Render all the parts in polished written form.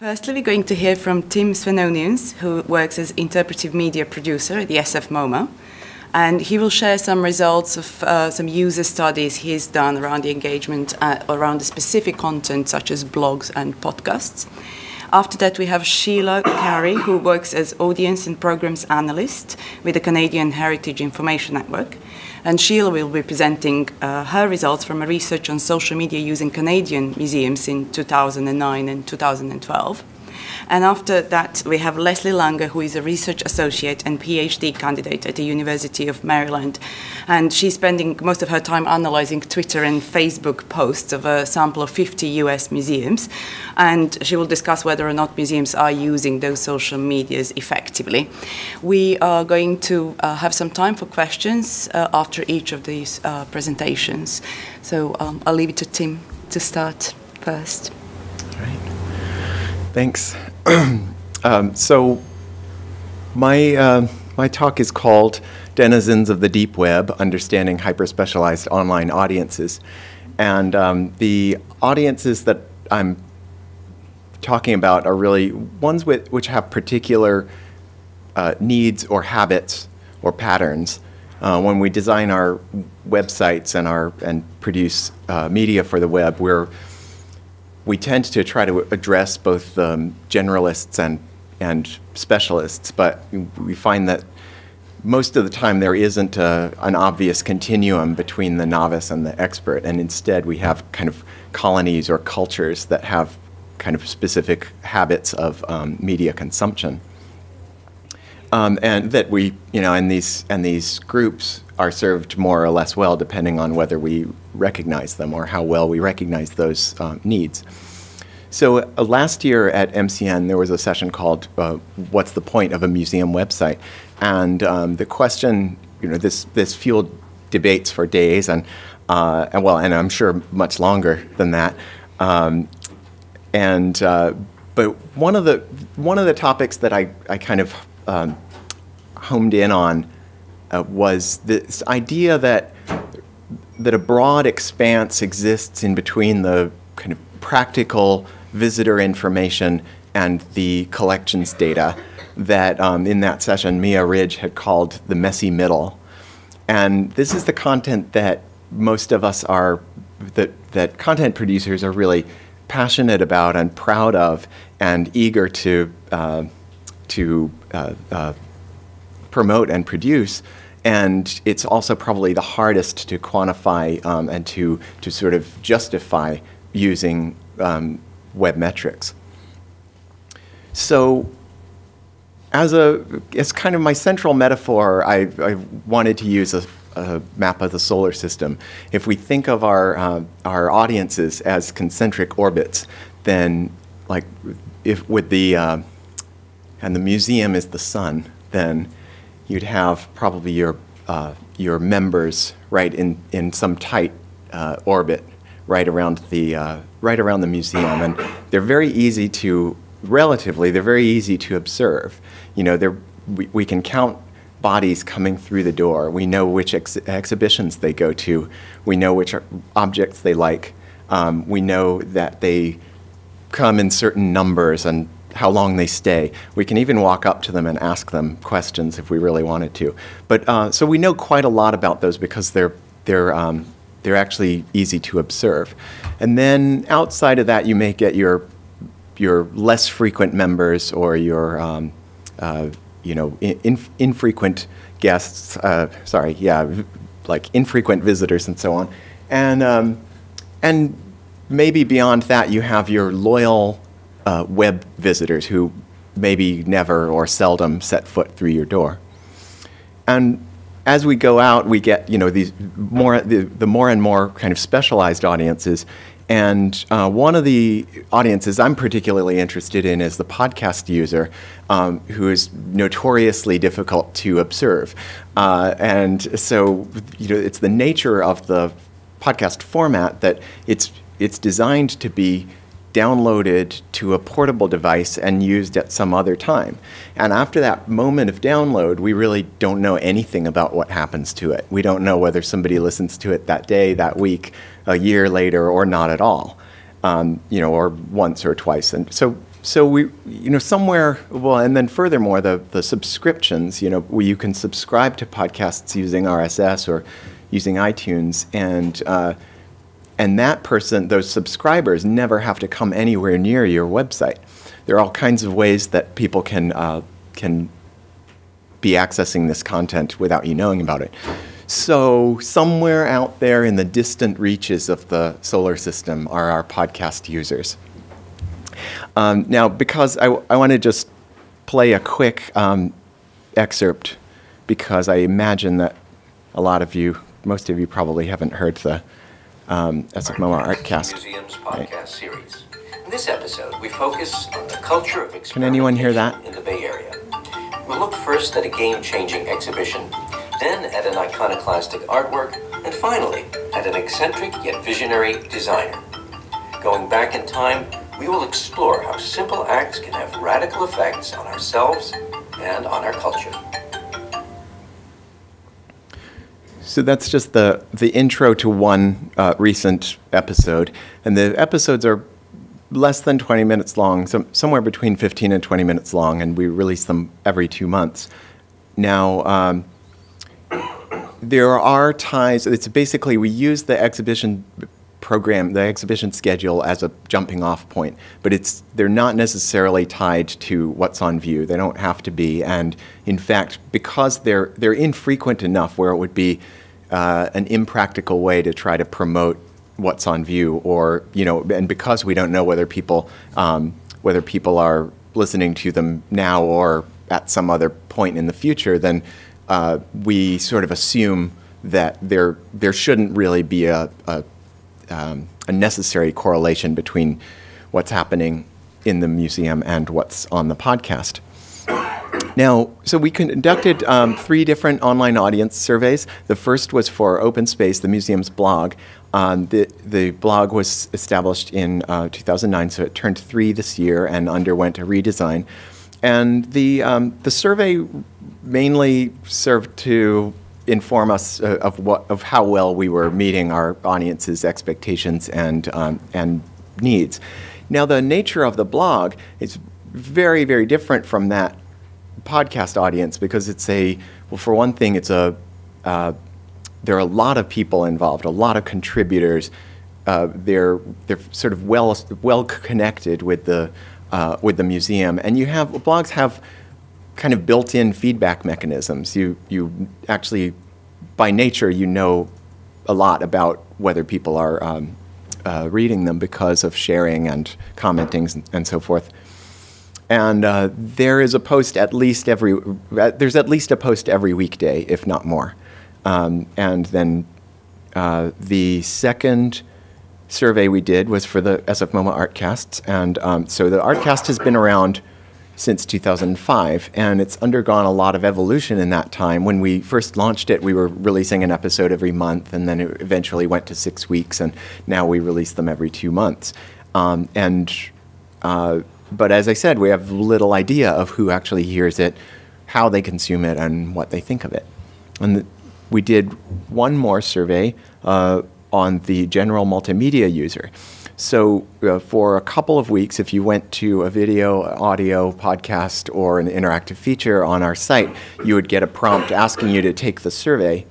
Firstly, we're going to hear from Tim Svenonius, who works as interpretive media producer at the Sfmoma, and he will share some results of some user studies he's done around the engagement around the specific content such as blogs and podcasts. After that, we have Sheila, Carey, who works as audience and programs analyst with the Canadian Heritage Information Network. And Sheila will be presenting her results from a research on social media using Canadian museums in 2009 and 2012. And after that, we have Lesley Langa, who is a research associate and PhD candidate at the University of Maryland. And she's spending most of her time analyzing Twitter and Facebook posts of a sample of 50 US museums. And she will discuss whether or not museums are using those social medias effectively. We are going to have some time for questions after each of these presentations. So I'll leave it to Tim to start first. All right. Thanks. So my talk is called Denizens of the Deep Web, Understanding Hyperspecialized Online Audiences. And the audiences that I'm talking about are really ones which have particular needs or habits or patterns. When we design our websites and produce media for the web, we tend to try to address both generalists and specialists, but we find that most of the time there isn't an obvious continuum between the novice and the expert, and instead we have kind of colonies or cultures that have kind of specific habits of media consumption. And that we, and these groups are served more or less well depending on whether we recognize them or how well we recognize those needs. So last year at MCN there was a session called "What's the Point of a Museum Website?" And the question, this fueled debates for days and I'm sure much longer than that. But one of the topics that I kind of homed in on was this idea that a broad expanse exists in between the kind of practical visitor information and the collections data that in that session Mia Ridge had called the messy middle. And this is the content that most of us that content producers are really passionate about and proud of and eager to promote and produce, and it's also probably the hardest to quantify and to sort of justify using web metrics. So as kind of my central metaphor, I wanted to use a map of the solar system. If we think of our audiences as concentric orbits, then like and the museum is the sun, then you'd have probably your members right in some tight orbit right around the museum, and they're very easy to observe. We can count bodies coming through the door. We know which exhibitions they go to. We know which objects they like. We know that they come in certain numbers and how long they stay. We can even walk up to them and ask them questions if we really wanted to. But so we know quite a lot about those because they're actually easy to observe. And then outside of that, you may get your less frequent members or your infrequent guests. Like infrequent visitors and so on. And maybe beyond that, you have your loyal web visitors who maybe never or seldom set foot through your door. And as we go out, we get these more and more kind of specialized audiences. And one of the audiences I'm particularly interested in is the podcast user, who is notoriously difficult to observe. And so it's the nature of the podcast format that it's designed to be downloaded to a portable device and used at some other time. And after that moment of download, we really don't know anything about what happens to it. We don't know whether somebody listens to it that day, that week, a year later, or not at all, or once or twice. And so So somewhere, well, and then furthermore, the subscriptions, where you can subscribe to podcasts using RSS or using iTunes, and that person, those subscribers, never have to come anywhere near your website. There are all kinds of ways that people can be accessing this content without you knowing about it. So somewhere out there in the distant reaches of the solar system are our podcast users. Now, because I want to just play a quick excerpt, because I imagine that most of you probably haven't heard the Sfmoma Art Cast. Museum's podcast series. In this episode, we focus on the culture of experimentation. Can anyone hear that? In the Bay Area. We'll look first at a game-changing exhibition, then at an iconoclastic artwork, and finally at an eccentric yet visionary designer. Going back in time, we will explore how simple acts can have radical effects on ourselves and on our culture. So that's just the intro to one recent episode. And the episodes are less than 20 minutes long, somewhere between 15 and 20 minutes long, and we release them every 2 months. Now, there are ties. It's basically, we use the exhibition program, the exhibition schedule, as a jumping off point, but they're not necessarily tied to what's on view. They don't have to be, and in fact, because they're infrequent enough where it would be an impractical way to try to promote what's on view, or and because we don't know whether people are listening to them now or at some other point in the future, then we sort of assume that there shouldn't really be a necessary correlation between what's happening in the museum and what's on the podcast. Now, so we conducted 3 different online audience surveys. The first was for Open Space, the museum's blog. The blog was established in 2009, so it turned 3 this year and underwent a redesign. And the survey mainly served to inform us of how well we were meeting our audience's expectations and needs. Now, the nature of the blog is very, very different from that podcast audience, because for one thing, there are a lot of people involved, a lot of contributors. They're sort of well connected with the museum, and blogs have kind of built-in feedback mechanisms. You actually, by nature, a lot about whether people are reading them because of sharing and commenting and so forth. And there's at least a post every weekday, if not more. And then the second survey we did was for the Sfmoma Art Casts, and so the Art Cast has been around since 2005, and it's undergone a lot of evolution in that time. When we first launched it, we were releasing an episode every month, and then it eventually went to 6 weeks, and now we release them every 2 months. But as I said, we have little idea of who actually hears it, how they consume it, and what they think of it. And we did one more survey on the general multimedia user. So for a couple of weeks, if you went to a video, audio, podcast, or an interactive feature on our site, you would get a prompt asking you to take the survey.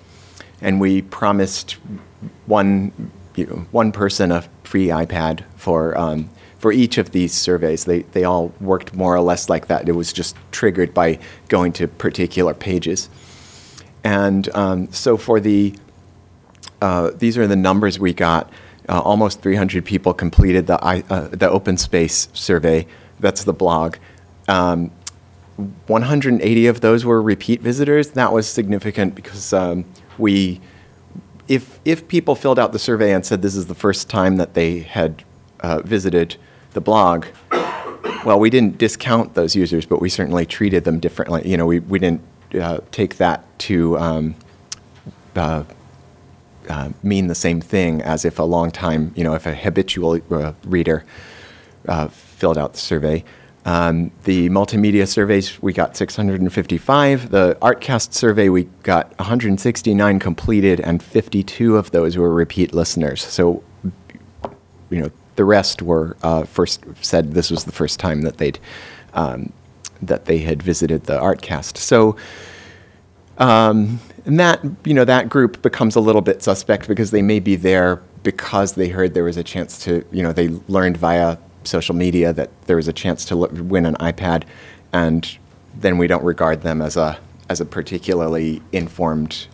And we promised one person a free iPad for each of these surveys. They all worked more or less like that. It was just triggered by going to particular pages. And so for these are the numbers we got. Almost 300 people completed the Open Space survey. That's the blog. 180 of those were repeat visitors. That was significant because if people filled out the survey and said this is the first time that they had visited the blog, well, we didn't discount those users, but we certainly treated them differently. We didn't take that to mean the same thing as if a long time, if a habitual reader filled out the survey. The multimedia surveys, we got 655. The ArtCast survey, we got 169 completed, and 52 of those were repeat listeners. So, the rest were first said this was the first time that they had visited the Art Cast. So, and that, that group becomes a little bit suspect because they may be there because they heard there was a chance to, they learned via social media that there was a chance to win an iPad, and then we don't regard them as a particularly informed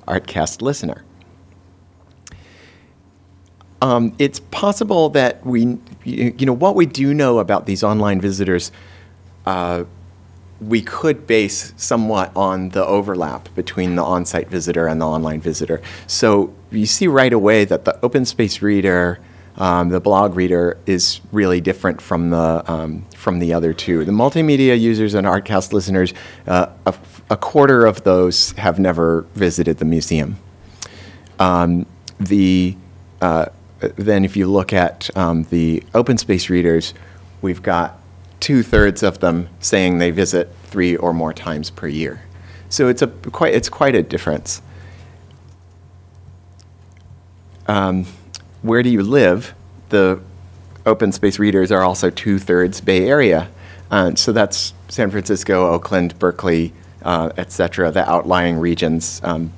Artcast listener. It's possible that what we do know about these online visitors, we could base somewhat on the overlap between the on-site visitor and the online visitor. So you see right away that the open space reader, the blog reader, is really different from the other two. The multimedia users and Artcast listeners, a quarter of those have never visited the museum. Then if you look at the open space readers, we've got 2/3 of them saying they visit 3 or more times per year. So it's quite a difference. Where do you live? The open space readers are also 2/3 Bay Area. So that's San Francisco, Oakland, Berkeley, et cetera, the outlying regions. Then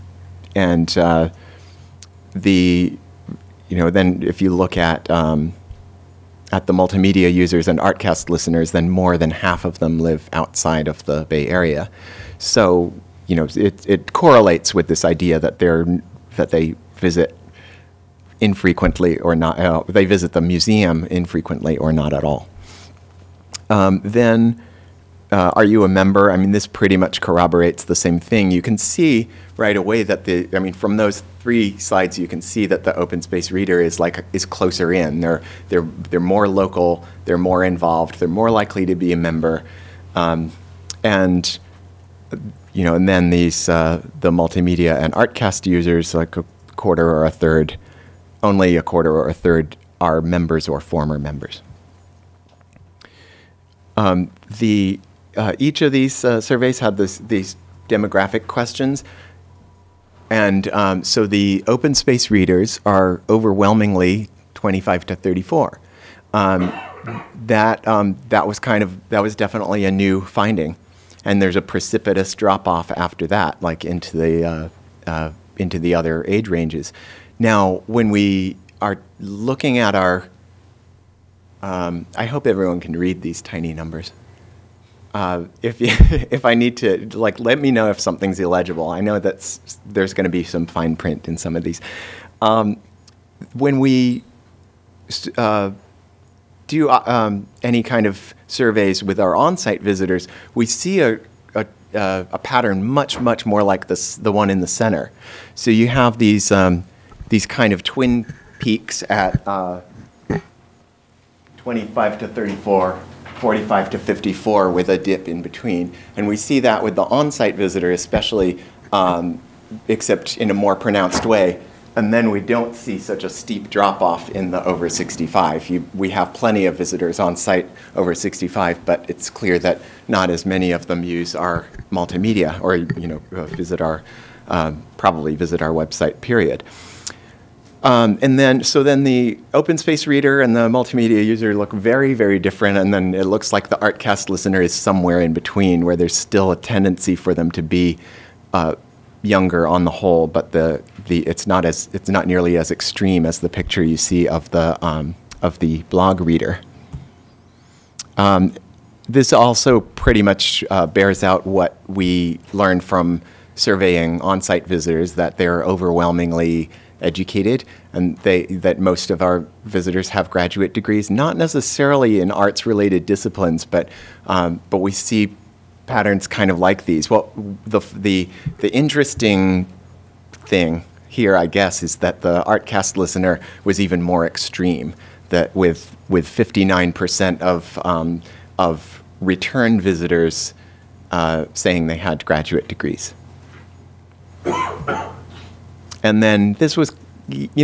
if you look at the multimedia users and Artcast listeners, then more than half of them live outside of the Bay Area. So, it correlates with this idea that they visit infrequently or not. They visit the museum infrequently or not at all. Are you a member? I mean, this pretty much corroborates the same thing. You can see right away that from those 3 slides, you can see that the open space reader is closer in. They're more local. They're more involved. They're more likely to be a member, and then these the multimedia and Artcast users, like a quarter or a third, only a quarter or a third are members or former members. Each of these surveys had these demographic questions, and so the open space readers are overwhelmingly 25 to 34. That was definitely a new finding, and there's a precipitous drop off after that, like into the other age ranges. Now, when we are looking at our, I hope everyone can read these tiny numbers. If I need to, let me know if something's illegible. I know that there's going to be some fine print in some of these. When we do any kind of surveys with our on-site visitors, we see a pattern much more like the one in the center. So you have these kind of twin peaks at 25 to 34. 45 to 54 with a dip in between. And we see that with the on-site visitor especially, except in a more pronounced way. And then we don't see such a steep drop-off in the over 65. We have plenty of visitors on site over 65, but it's clear that not as many of them use our multimedia or probably visit our website, period. So then the open space reader and the multimedia user look very, very different, and then it looks like the Artcast listener is somewhere in between, where there's still a tendency for them to be younger on the whole, but it's not nearly as extreme as the picture you see of the blog reader. This also pretty much bears out what we learned from surveying on-site visitors, that they're overwhelmingly educated, and that most of our visitors have graduate degrees, not necessarily in arts-related disciplines, but we see patterns kind of like these. Well, the interesting thing here, I guess, is that the Artcast listener was even more extreme. That with 59% of return visitors saying they had graduate degrees. And then this was, I'm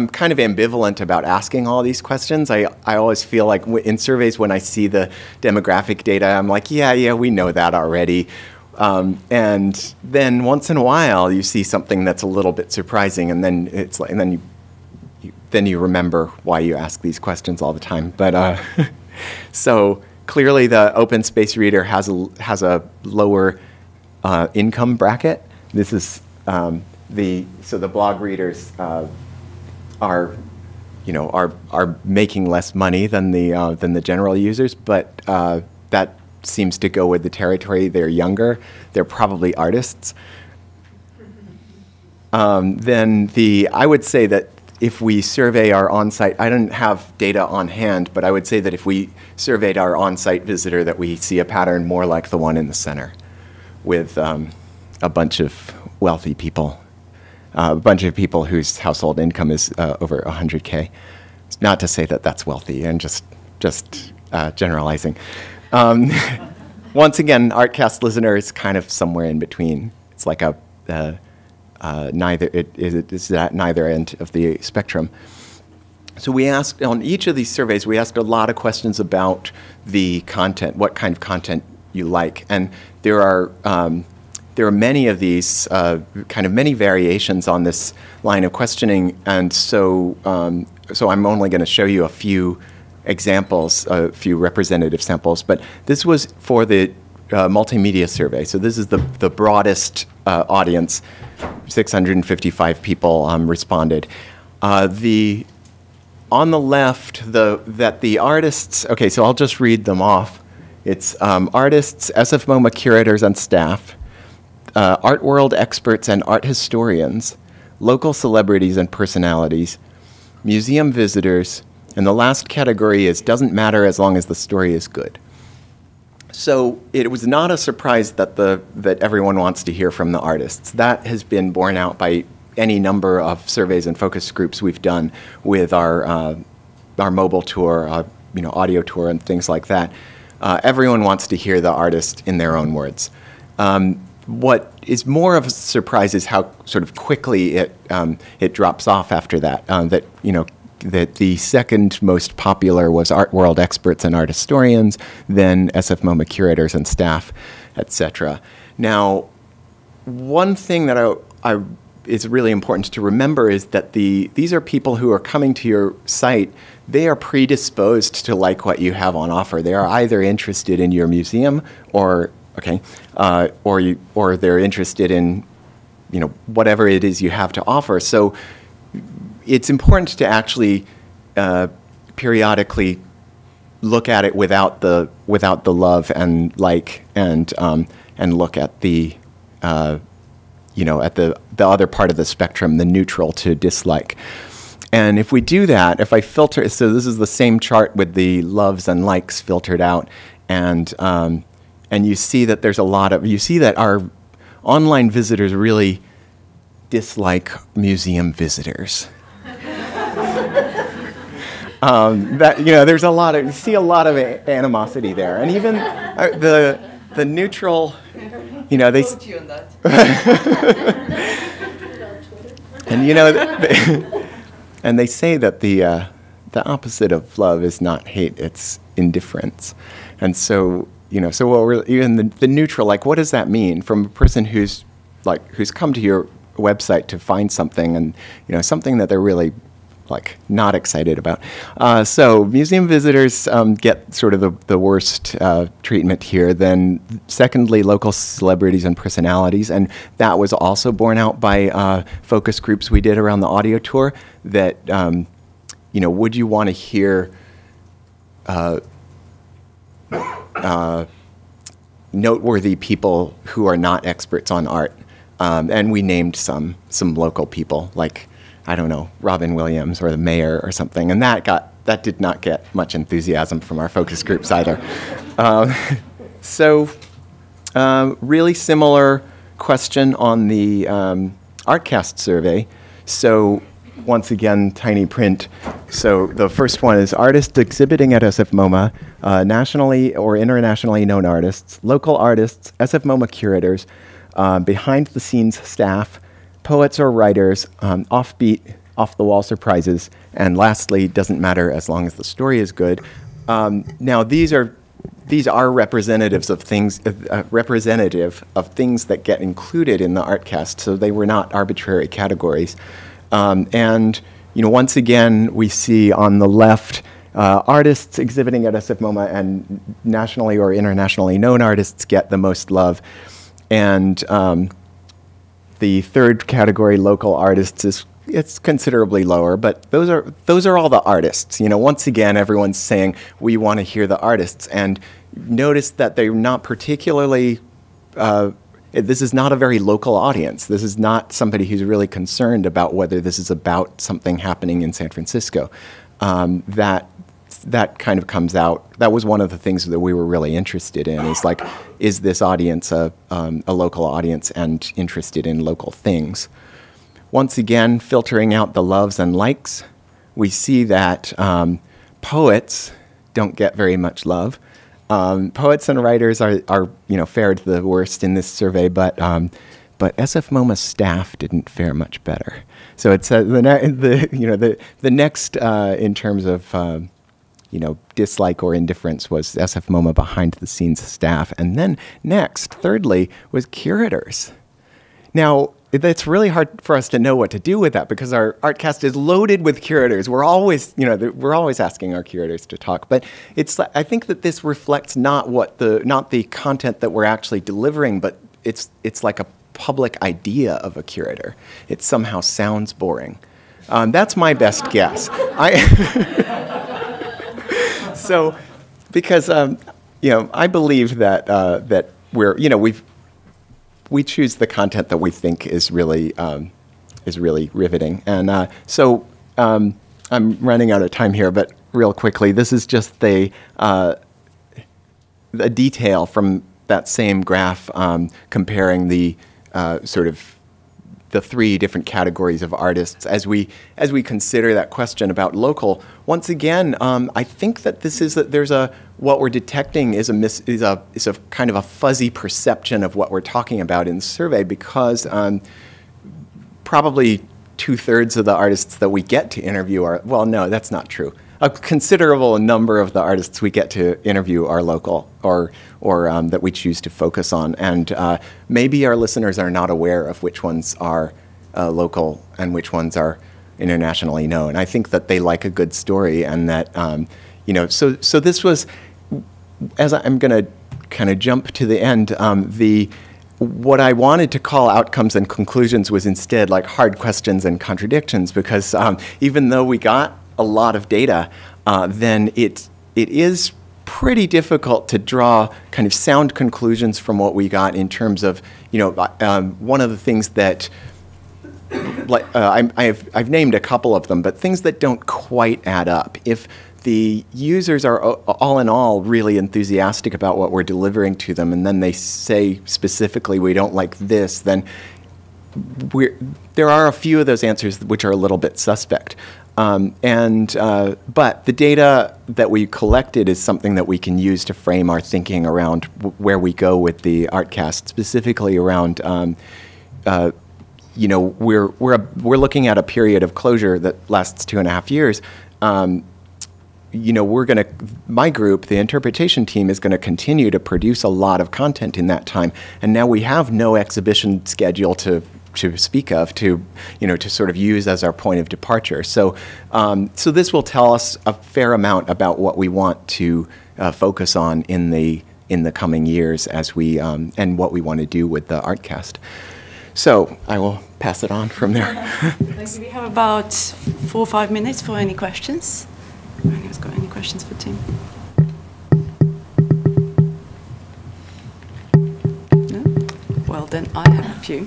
kind of ambivalent about asking all these questions. I always feel like in surveys when I see the demographic data, I'm like, yeah, we know that already. And then once in a while you see something that's a little bit surprising, and then then you remember why you ask these questions all the time. But so clearly the open space reader has a lower income bracket. This is so the blog readers are making less money than the general users, but that seems to go with the territory. They're younger. They're probably artists. I would say that if we survey our on-site, I don't have data on hand, but I would say that if we surveyed our on-site visitor, that we see a pattern more like the one in the center, with a bunch of wealthy people, a bunch of people whose household income is over 100K. Not to say that that's wealthy, and just generalizing. Once again, Artcast listener is kind of somewhere in between. It's like it's at neither end of the spectrum. So we asked, on each of these surveys, we asked a lot of questions about the content, what kind of content you like. And there are many of these, kind of many variations on this line of questioning. And so, so I'm only going to show you a few examples, a few representative samples. But this was for the multimedia survey. So this is the broadest audience. 655 people responded. On the left, the artists, okay, so I'll just read them off. It's artists, Sfmoma curators and staff, art world experts and art historians, local celebrities and personalities, museum visitors, and the last category is doesn't matter as long as the story is good. So it was not a surprise that everyone wants to hear from the artists. That has been borne out by any number of surveys and focus groups we've done with our mobile tour, audio tour and things like that. Everyone wants to hear the artist in their own words. What is more of a surprise is how sort of quickly it drops off after that. That the second most popular was art world experts and art historians, then Sfmoma curators and staff, etc. Now, one thing that is really important to remember is that these are people who are coming to your site. They are predisposed to like what you have on offer. They are either interested in your museum or they're interested in whatever it is you have to offer. So it's important to actually periodically look at it without the love and like and look at the at the other part of the spectrum, the neutral to dislike. And if we do that, if I filter, so this is the same chart with the loves and likes filtered out, and you see that there's you see that our online visitors really dislike museum visitors. There's you see a lot of animosity there, and even the neutral, they. And they say that the opposite of love is not hate; it's indifference. And so even the neutral, like, what does that mean from a person who's come to your website to find something and something that they're really not excited about. So museum visitors get sort of the worst treatment here. Then secondly, local celebrities and personalities, and that was also borne out by focus groups we did around the audio tour. That would you want to hear noteworthy people who are not experts on art? And we named some local people, like, I don't know, Robin Williams or the mayor or something, and that did not get much enthusiasm from our focus groups either. Really similar question on the Artcast survey. So once again, tiny print. So the first one is artists exhibiting at Sfmoma, nationally or internationally known artists, local artists, Sfmoma curators, behind-the-scenes staff, poets or writers, offbeat, off-the-wall surprises, and lastly, doesn't matter as long as the story is good. Now, these are representatives of things, representative of things that get included in the Artcast, so they were not arbitrary categories. And once again, we see on the left artists exhibiting at Sfmoma, and nationally or internationally known artists get the most love. And the third category, local artists, it's considerably lower, but those are all the artists. Once again, everyone's saying we want to hear the artists, and notice that they're not particularly. This is not a very local audience. This is not somebody who's really concerned about whether this is about something happening in San Francisco. That kind of comes out. That was one of the things that we were really interested in. Is like, is this audience a local audience and interested in local things? Once again, filtering out the loves and likes, we see that poets don't get very much love. Poets and writers are fared the worst in this survey, but Sfmoma staff didn't fare much better. So it's the next in terms of dislike or indifference was Sfmoma behind the scenes staff, and then next, thirdly, was curators. Now, it's really hard for us to know what to do with that because our Artcast is loaded with curators. We're always, we're always asking our curators to talk. But I think that this reflects not the content that we're actually delivering, but it's like a public idea of a curator. It somehow sounds boring. That's my best guess. So, because I believe that we choose the content that we think is really riveting. And so I'm running out of time here, but real quickly, this is just a detail from that same graph comparing the sort of the three different categories of artists as we consider that question about local. Once again, I think that what we're detecting is a kind of a fuzzy perception of what we're talking about in the survey, because probably 2/3 of the artists that we get to interview are, well, no, that's not true. A considerable number of the artists we get to interview are local or that we choose to focus on. And maybe our listeners are not aware of which ones are local and which ones are internationally known. I think that they like a good story, and that, so this was, as I'm going to kind of jump to the end, what I wanted to call outcomes and conclusions was instead like hard questions and contradictions, because even though we got a lot of data, then it is pretty difficult to draw kind of sound conclusions from what we got in terms of, one of the things that, I've named a couple of them, but things that don't quite add up. If the users are all in all really enthusiastic about what we're delivering to them, and then they say specifically we don't like this, then there are a few of those answers which are a little bit suspect. But the data that we collected is something that we can use to frame our thinking around where we go with the Artcast, specifically around, we're looking at a period of closure that lasts 2.5 years. My group, the interpretation team, is going to continue to produce a lot of content in that time, and now we have no exhibition schedule to speak of, to sort of use as our point of departure. So this will tell us a fair amount about what we want to focus on in the coming years as we and what we want to do with the Artcast. So I will pass it on from there. We have about 4 or 5 minutes for any questions. Anyone's got any questions for Tim? No? Well, then I have a few.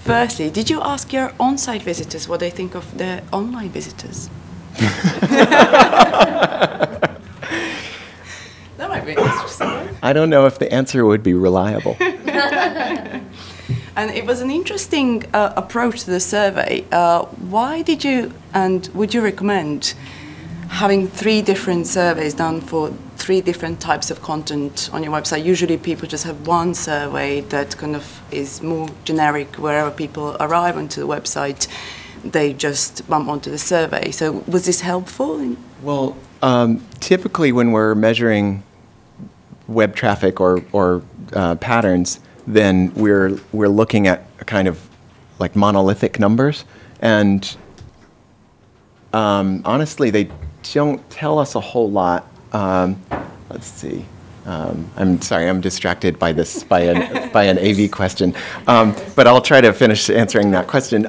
Firstly, did you ask your on-site visitors what they think of the online visitors? That might be interesting. I don't know if the answer would be reliable. And it was an interesting approach to the survey. Why did you, and would you recommend having 3 different surveys done for 3 different types of content on your website? Usually people just have one survey that kind of is more generic. Wherever people arrive onto the website, they just bump onto the survey. So was this helpful? Well, typically when we're measuring web traffic or patterns, then we're looking at kind of like monolithic numbers, and Honestly, they don't tell us a whole lot. Let's see. I'm sorry, I'm distracted by this, by an AV question. But I'll try to finish answering that question.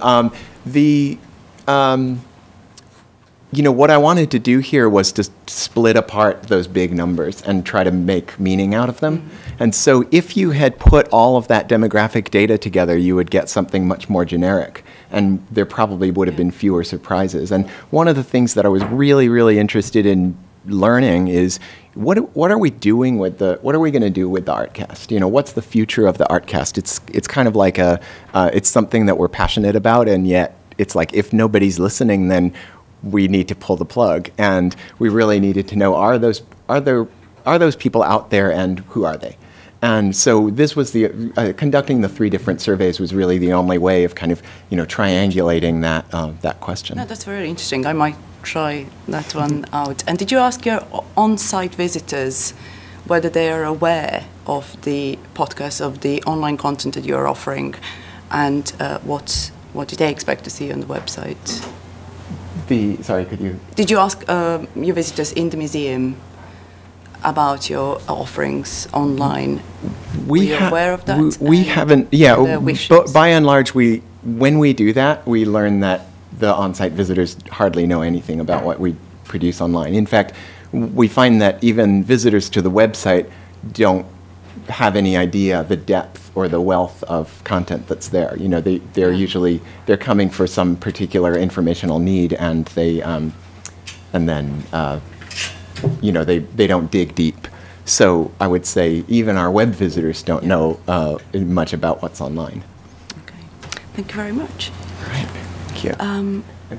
What I wanted to do here was to split apart those big numbers and try to make meaning out of them. Mm-hmm. And so if you had put all of that demographic data together, you would get something much more generic. And there probably would have been fewer surprises. And one of the things that I was really, really interested in learning is what are we doing with what are we going to do with the Artcast? What's the future of the Artcast? It's kind of like it's something that we're passionate about, and yet it's like if nobody's listening, then we need to pull the plug. And we really needed to know, are those people out there, and who are they? And so this was conducting the 3 different surveys was really the only way of kind of triangulating that question. No, that's very interesting. I might try that one out. And did you ask your on-site visitors whether they are aware of the podcast, of the online content that you're offering, and what do they expect to see on the website? Sorry, could you? Did you ask your visitors in the museum about your offerings online? Were you aware of that? We haven't. Yeah, but by and large, when we do that, we learn that the on-site visitors hardly know anything about what we produce online. In fact, we find that even visitors to the website don't have any idea the depth or the wealth of content that's there. They're usually coming for some particular informational need, and they don't dig deep. So I would say even our web visitors don't know much about what's online. Okay, thank you very much. All right. Thank you.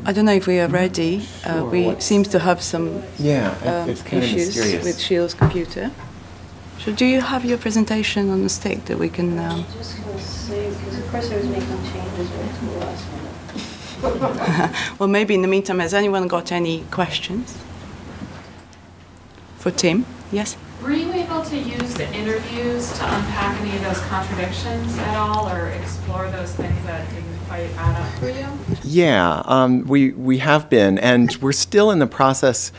I don't know if we are ready. Sure, we seem to have some it's kind of issues mysterious with Sheila's computer. So do you have your presentation on the stick that we can... I'm just going to say, because of course I was making changes right to the last minute. Well, maybe in the meantime, has anyone got any questions? For Tim? Yes? Were you able to use the interviews to unpack any of those contradictions at all, or explore those things that didn't quite add up for you? Yeah, we have been, and we're still in the process.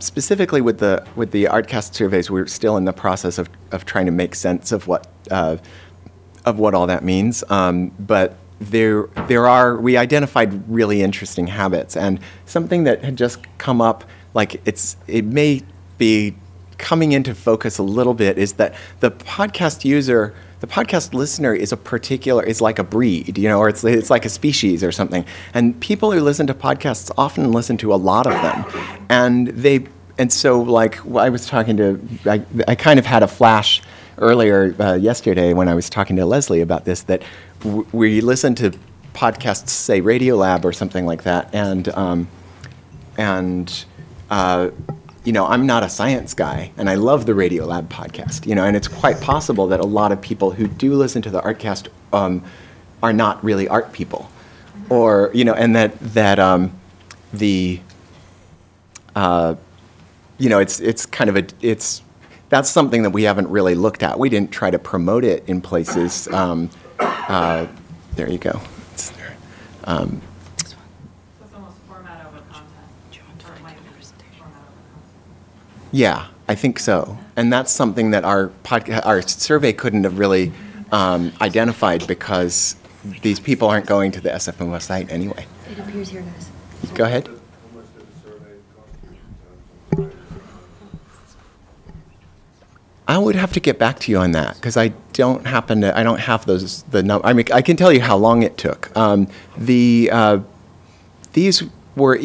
Specifically with the Artcast surveys, we're still in the process of trying to make sense of what all that means. But we identified really interesting habits, and something that had just come up, like it may be coming into focus a little bit, is that the podcast user, the podcast listener is like a breed, or it's like a species or something. And people who listen to podcasts often listen to a lot of them. And so like I was talking to, I kind of had a flash earlier yesterday when I was talking to Lesley about this, that we listen to podcasts, say Radiolab or something like that, and I'm not a science guy, and I love the Radiolab podcast, and it's quite possible that a lot of people who do listen to the Artcast are not really art people, or, and it's kind of that's something that we haven't really looked at. We didn't try to promote it in places. There you go. It's there. Yeah, I think so. And that's something that our survey couldn't have really identified, because these people aren't going to the Sfmoma site anyway. It appears here, guys. Go ahead. I would have to get back to you on that, because I don't have the number. I mean, I can tell you how long it took. These were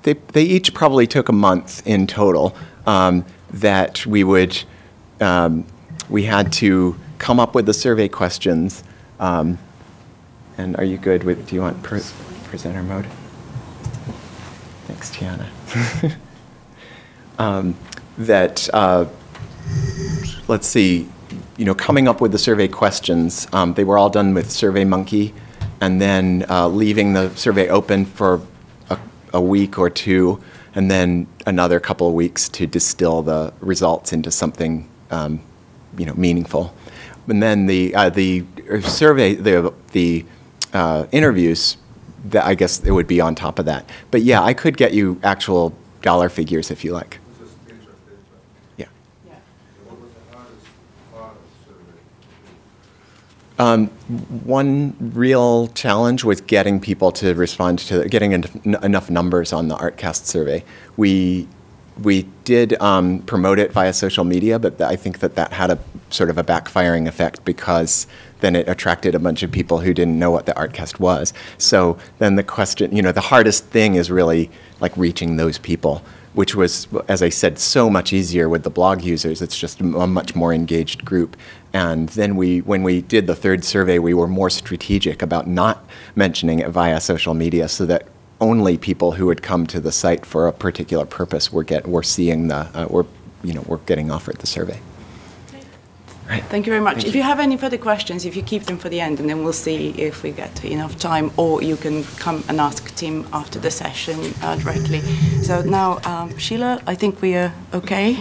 they each probably took a month in total. That we had to come up with the survey questions. And are you good with? Do you want presenter mode? Thanks, Tiana. Let's see, coming up with the survey questions, they were all done with SurveyMonkey, and then leaving the survey open for a week or two, and then another couple of weeks to distill the results into something, meaningful. And then the survey, the interviews I guess it would be on top of that. But yeah, I could get you actual dollar figures if you like. Yeah. One real challenge was getting people to respond to, getting enough numbers on the Art Cast survey. We did promote it via social media, but I think that had a sort of a backfiring effect, because then it attracted a bunch of people who didn't know what the Art Cast was. So then the question, the hardest thing is really like reaching those people, which was, as I said, so much easier with the blog users. It's just a much more engaged group. And then when we did the third survey, we were more strategic about not mentioning it via social media, so that only people who would come to the site for a particular purpose were getting offered the survey. Right. Thank you very much. If you have any further questions, if you keep them for the end, and then we'll see if we get enough time, or you can come and ask Tim after the session directly. So now, Sheila, I think we are okay.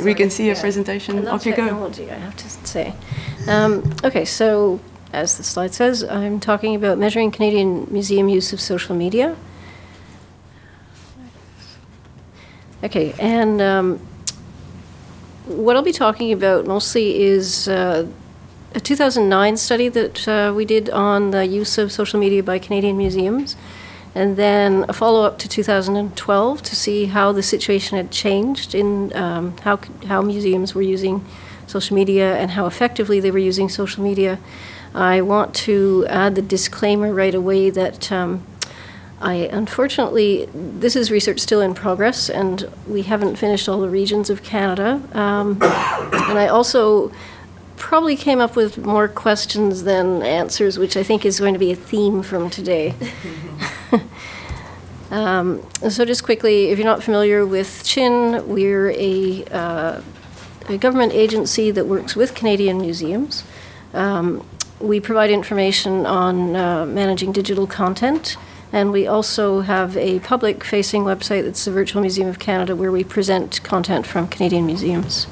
We can see your presentation. Off you go. Technology, I have to say. Okay, so as the slide says, I'm talking about measuring Canadian museum use of social media. Okay, and what I'll be talking about mostly is a 2009 study that we did on the use of social media by Canadian museums, and then a follow-up to 2012 to see how the situation had changed in how museums were using social media and how effectively they were using social media. I want to add the disclaimer right away that unfortunately, this is research still in progress, and we haven't finished all the regions of Canada. And I also probably came up with more questions than answers, which I think is going to be a theme from today. So just quickly, if you're not familiar with CHIN, we're a government agency that works with Canadian museums. We provide information on managing digital content. And we also have a public-facing website that's the Virtual Museum of Canada, where we present content from Canadian museums.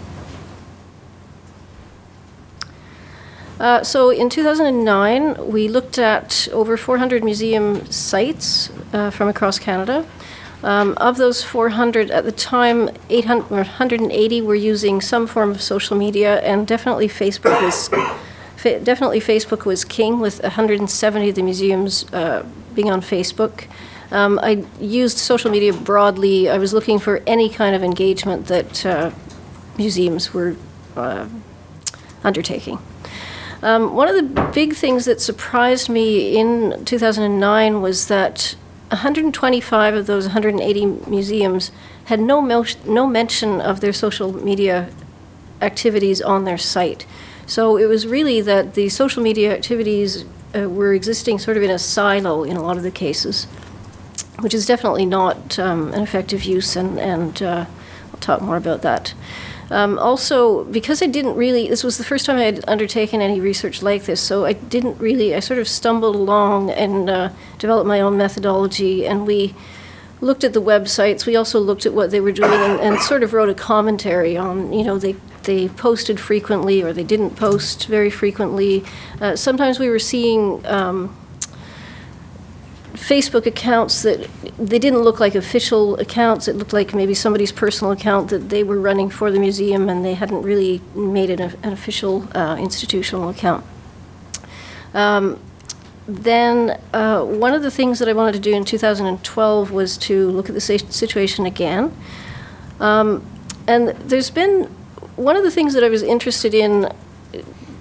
So in 2009, we looked at over 400 museum sites from across Canada. Of those 400, at the time, 180 were using some form of social media, and definitely Facebook was king, with 170 of the museums being on Facebook. I used social media broadly. I was looking for any kind of engagement that museums were undertaking. One of the big things that surprised me in 2009 was that 125 of those 180 museums had no mention of their social media activities on their site. So it was really that the social media activities were existing sort of in a silo in a lot of the cases, which is definitely not an effective use, and I'll talk more about that. Also, because this was the first time I had undertaken any research like this, so I sort of stumbled along and developed my own methodology, and we looked at the websites. We also looked at what they were doing and sort of wrote a commentary on, they posted frequently or they didn't post very frequently. Sometimes we were seeing Facebook accounts that they didn't look like official accounts. It looked like maybe somebody's personal account that they were running for the museum, and they hadn't really made it an official institutional account. Then one of the things that I wanted to do in 2012 was to look at the situation again. And there's been one of the things that I was interested in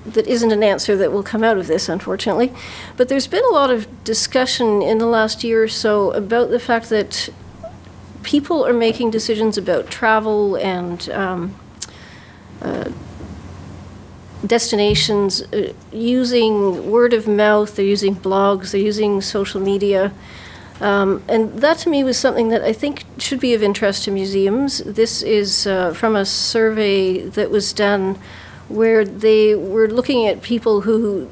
that isn't an answer that will come out of this, unfortunately, but there's been a lot of discussion in the last year or so about the fact that people are making decisions about travel and destinations using word of mouth, they're using blogs, they're using social media. And that to me was something that I think should be of interest to museums. This is from a survey that was done where they were looking at people who,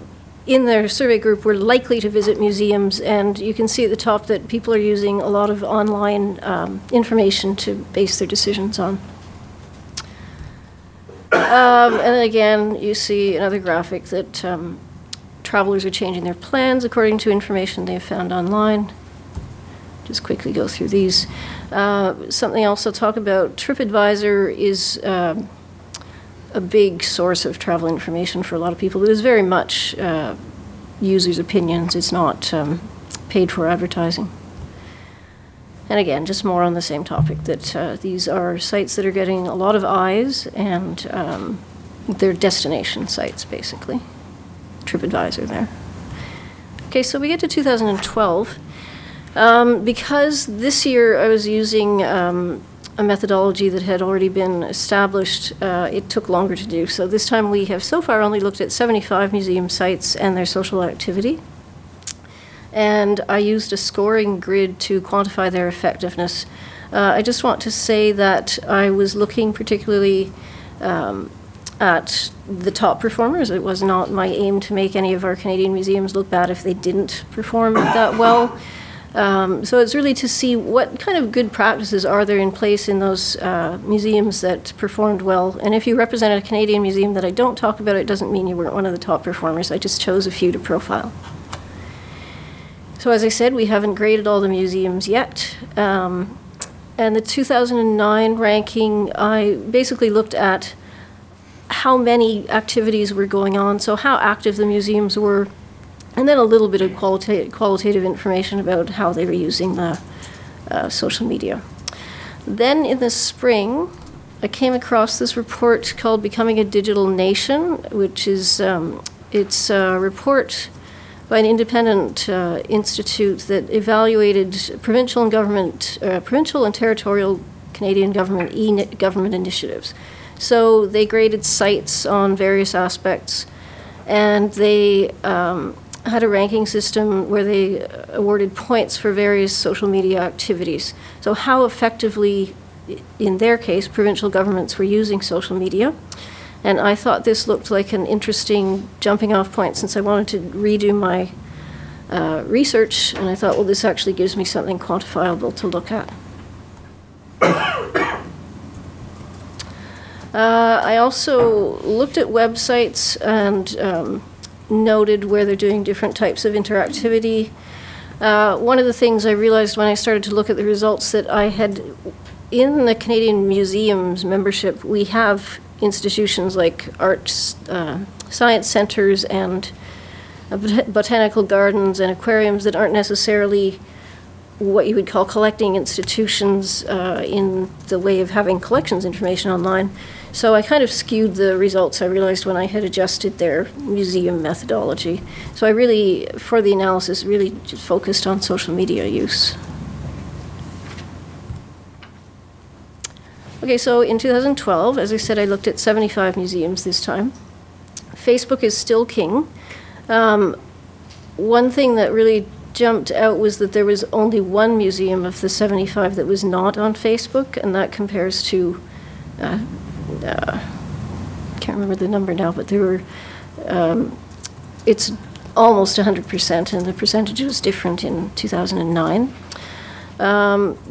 in their survey group, were likely to visit museums. And you can see at the top that people are using a lot of online information to base their decisions on. And again, you see another graphic that travelers are changing their plans according to information they have found online. Just quickly go through these. Something else I'll talk about, TripAdvisor is a big source of travel information for a lot of people. It is very much users' opinions. It's not paid for advertising. And again, just more on the same topic, that these are sites that are getting a lot of eyes, and they're destination sites, basically. TripAdvisor there. Okay, so we get to 2012. Because this year I was using a methodology that had already been established, it took longer to do. So this time we have so far only looked at 75 museum sites and their social activity. And I used a scoring grid to quantify their effectiveness. I just want to say that I was looking particularly at the top performers. It was not my aim to make any of our Canadian museums look bad if they didn't perform that well. So it's really to see what kind of good practices are there in place in those museums that performed well. And if you represent a Canadian museum that I don't talk about, it doesn't mean you weren't one of the top performers. I just chose a few to profile. So as I said, we haven't graded all the museums yet. And the 2009 ranking, I basically looked at how many activities were going on, so how active the museums were, and then a little bit of qualitative information about how they were using the social media. Then in the spring, I came across this report called Becoming a Digital Nation, which is it's a report by an independent institute that evaluated provincial and territorial Canadian government initiatives. So they graded sites on various aspects, and they had a ranking system where they awarded points for various social media activities. So how effectively, in their case, provincial governments were using social media. And I thought this looked like an interesting jumping off point, since I wanted to redo my research, and I thought, well, this actually gives me something quantifiable to look at. I also looked at websites and noted where they're doing different types of interactivity. One of the things I realized when I started to look at the results that I had in the Canadian Museums membership, we have institutions like arts, science centers and botanical gardens and aquariums that aren't necessarily what you would call collecting institutions in the way of having collections information online. So I kind of skewed the results, I realized, when I had adjusted their museum methodology. So I really, for the analysis, really just focused on social media use. Okay, so in 2012, as I said, I looked at 75 museums this time. Facebook is still king. One thing that really jumped out was that there was only one museum of the 75 that was not on Facebook, and that compares to, can't remember the number now, but there were, it's almost 100%, and the percentage was different in 2009.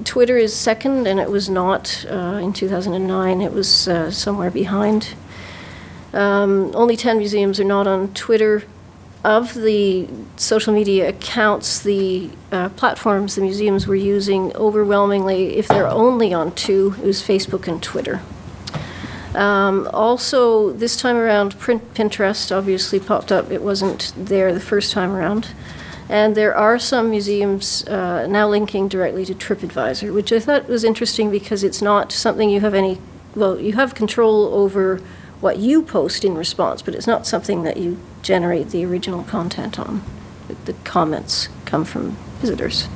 Twitter is second, and it was not in 2009. It was somewhere behind. Only 10 museums are not on Twitter. Of the social media accounts, the platforms the museums were using, overwhelmingly, if they're only on two, it was Facebook and Twitter. Also, this time around, Pinterest obviously popped up. It wasn't there the first time around. And there are some museums now linking directly to TripAdvisor, which I thought was interesting because it's not something you have any, well, you have control over what you post in response, but it's not something that you generate the original content on. The comments come from visitors.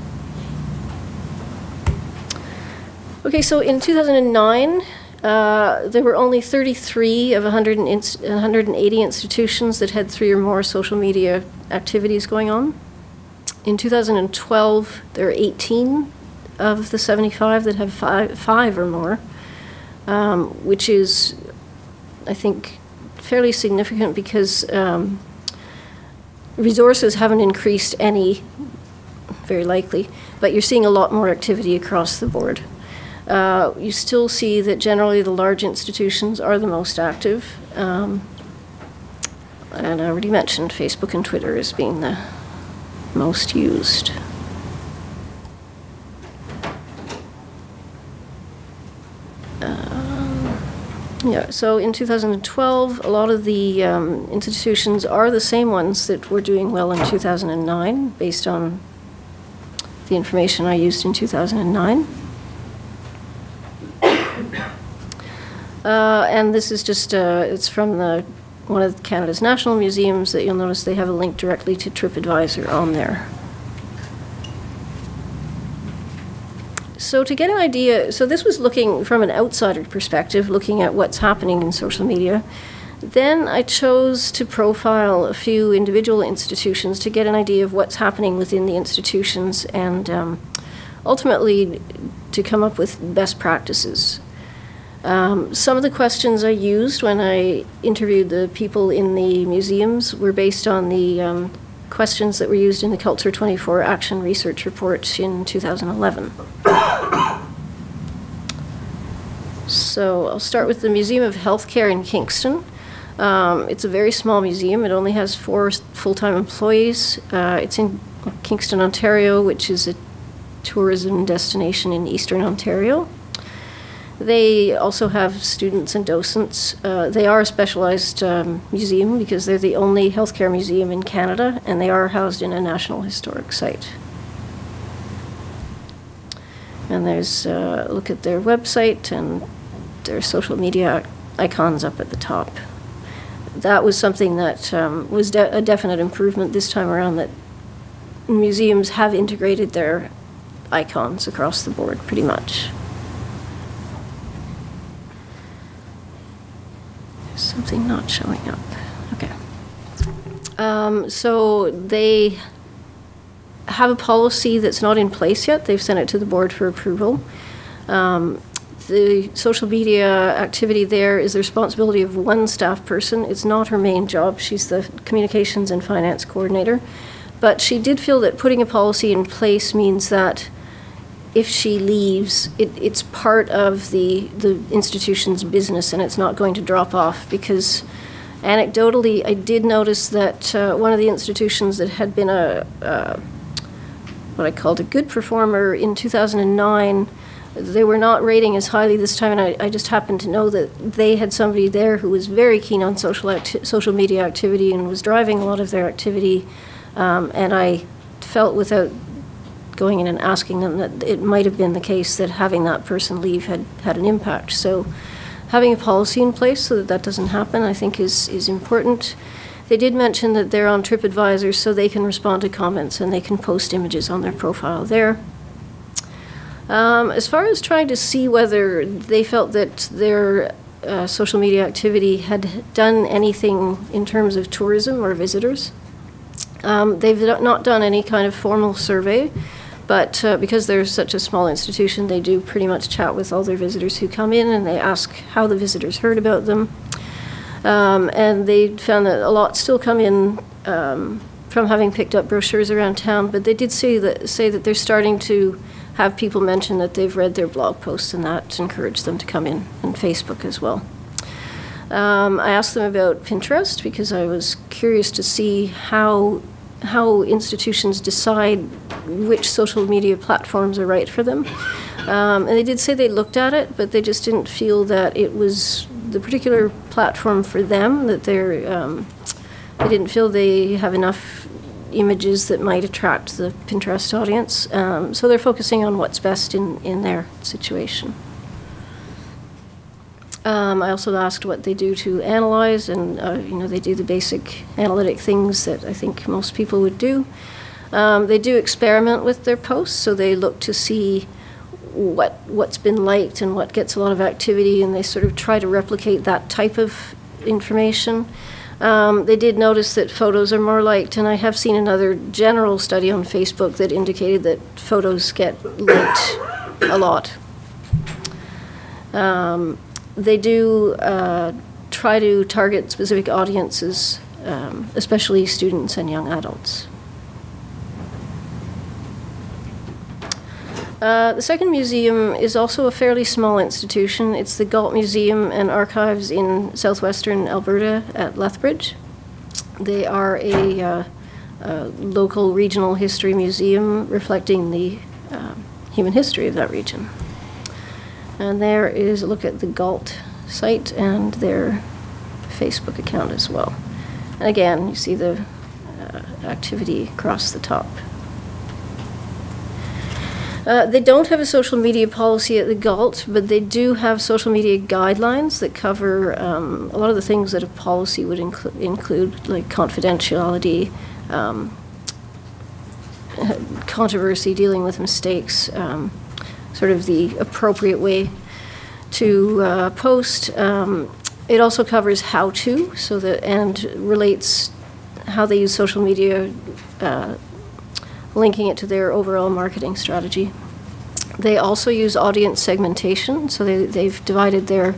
Okay, so in 2009, there were only 33 of 180 institutions that had 3 or more social media activities going on. In 2012, there are 18 of the 75 that have five or more, which is, I think, fairly significant because resources haven't increased any, very likely, but you're seeing a lot more activity across the board. You still see that generally the large institutions are the most active. And I already mentioned Facebook and Twitter as being the most used. Yeah, so in 2012, a lot of the institutions are the same ones that were doing well in 2009, based on the information I used in 2009. And this is just, it's from one of Canada's national museums that you'll notice they have a link directly to TripAdvisor on there. So to get an idea, so this was looking from an outsider perspective, looking at what's happening in social media. Then I chose to profile a few individual institutions to get an idea of what's happening within the institutions and ultimately to come up with best practices. Some of the questions I used when I interviewed the people in the museums were based on the questions that were used in the Culture 24 Action Research Report in 2011. So I'll start with the Museum of Healthcare in Kingston. It's a very small museum. It only has 4 full-time employees. It's in Kingston, Ontario, which is a tourism destination in Eastern Ontario. They also have students and docents. They are a specialized museum because they're the only healthcare museum in Canada, and they are housed in a National Historic Site. And there's a look at their website and their social media icons up at the top. That was something that was a definite improvement this time around, that museums have integrated their icons across the board pretty much. Something not showing up. Okay. So they have a policy that's not in place yet. They've sent it to the board for approval. The social media activity there is the responsibility of one staff person. It's not her main job. She's the communications and finance coordinator. But she did feel that putting a policy in place means that if she leaves, it's part of the institution's business and it's not going to drop off, because anecdotally I did notice that one of the institutions that had been what I called a good performer in 2009, they were not rating as highly this time, and I just happened to know that they had somebody there who was very keen on social media activity and was driving a lot of their activity, and I felt, without going in and asking them, that it might have been the case that having that person leave had an impact. So having a policy in place so that that doesn't happen, I think is important. They did mention that they're on TripAdvisor, so they can respond to comments and they can post images on their profile there. As far as trying to see whether they felt that their social media activity had done anything in terms of tourism or visitors, they've not done any kind of formal survey. But because they're such a small institution, they do pretty much chat with all their visitors who come in, and they ask how the visitors heard about them. And they found that a lot still come in from having picked up brochures around town, but they did say that they're starting to have people mention that they've read their blog posts, and that encouraged them to come in, and Facebook as well. I asked them about Pinterest because I was curious to see how institutions decide which social media platforms are right for them. And they did say they looked at it, but they just didn't feel that it was the particular platform for them, that they didn't feel they have enough images that might attract the Pinterest audience. So they're focusing on what's best in their situation. I also asked what they do to analyze, and they do the basic analytic things that I think most people would do. They do experiment with their posts, so they look to see what's been liked and what gets a lot of activity, and they sort of try to replicate that type of information. They did notice that photos are more liked, and I have seen another general study on Facebook that indicated that photos get liked a lot. They do try to target specific audiences, especially students and young adults. The second museum is also a fairly small institution. It's the Gult Museum and Archives in Southwestern Alberta at Lethbridge. They are a local regional history museum reflecting the human history of that region. And there is a look at the Gult site and their Facebook account as well. And again, you see the activity across the top. They don't have a social media policy at the Gult, but they do have social media guidelines that cover a lot of the things that a policy would include, like confidentiality, controversy, dealing with mistakes, sort of the appropriate way to post. It also covers how to, so that, and relates how they use social media, linking it to their overall marketing strategy. They also use audience segmentation, so they've divided their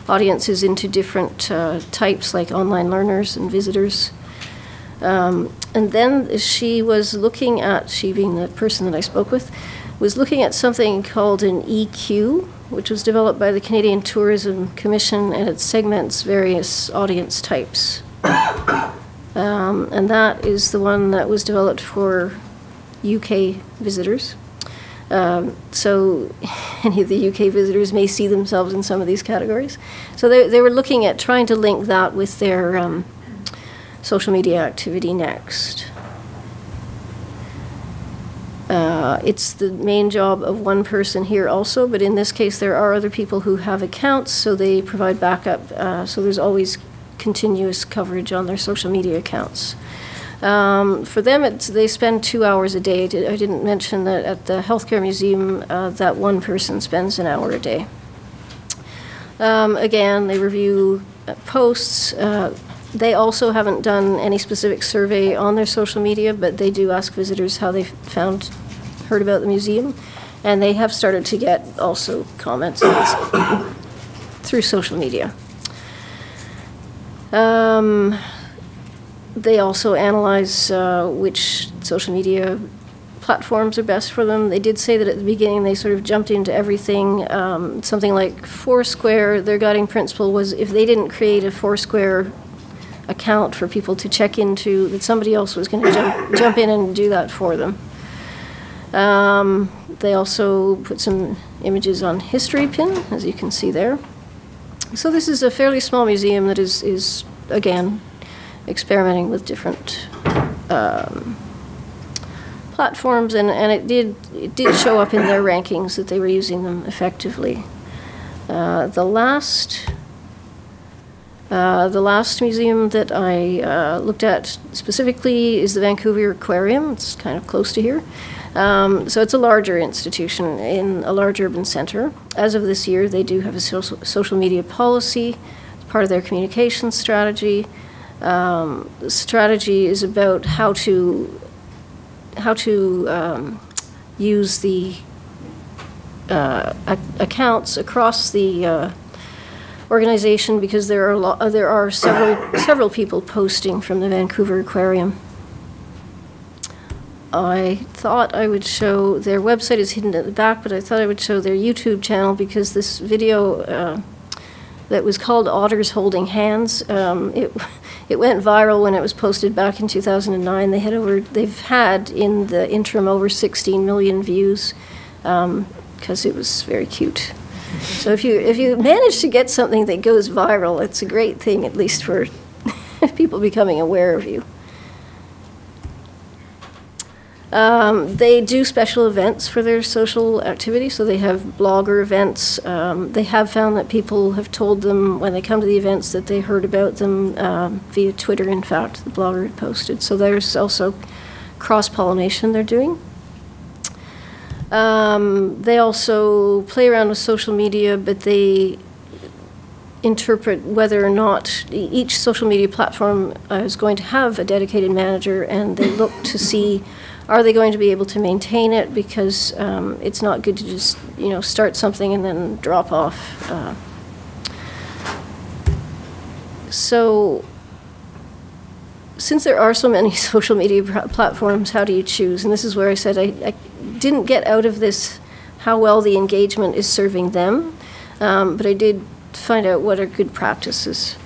audiences into different types, like online learners and visitors. And then she was looking at, she being the person that I spoke with, was looking at something called an EQ, which was developed by the Canadian Tourism Commission, and it segments various audience types. And that is the one that was developed for UK visitors. So any of the UK visitors may see themselves in some of these categories. So they were looking at trying to link that with their social media activity next. It's the main job of one person here also, but in this case there are other people who have accounts, so they provide backup. So there's always continuous coverage on their social media accounts. For them, they spend 2 hours a day. I didn't mention that at the Healthcare Museum, that one person spends an hour a day. Again, they review posts. They also haven't done any specific survey on their social media, but they do ask visitors how they heard about the museum, and they have started to get also comments through social media. They also analyze which social media platforms are best for them. They did say that at the beginning they sort of jumped into everything. Something like Foursquare, their guiding principle was if they didn't create a Foursquare account for people to check into, that somebody else was going to jump in and do that for them. They also put some images on History Pin, as you can see there. So this is a fairly small museum that is again, experimenting with different platforms, and it did show up in their rankings that they were using them effectively. The last museum that I looked at specifically is the Vancouver Aquarium. It's kind of close to here. So it's a larger institution in a large urban center. As of this year, they do have a social media policy. It's part of their communication strategy. The strategy is about how to use the accounts across the organization, because there are several people posting from the Vancouver Aquarium. I thought I would show their website is hidden at the back, but I thought I would show their YouTube channel, because this video that was called Otters Holding Hands, it went viral when it was posted back in 2009. They've had in the interim over 16 million views, because it was very cute. So if you manage to get something that goes viral, it's a great thing, at least for people becoming aware of you. They do special events for their social activity, so they have blogger events. They have found that people have told them when they come to the events that they heard about them via Twitter, in fact, the blogger had posted. So there's also cross-pollination they're doing. They also play around with social media, but they interpret whether or not each social media platform is going to have a dedicated manager, and they look to see, are they going to be able to maintain it, because it's not good to just, start something and then drop off. So since there are so many social media platforms, how do you choose? And this is where I said I didn't get out of this how well the engagement is serving them, but I did find out what are good practices.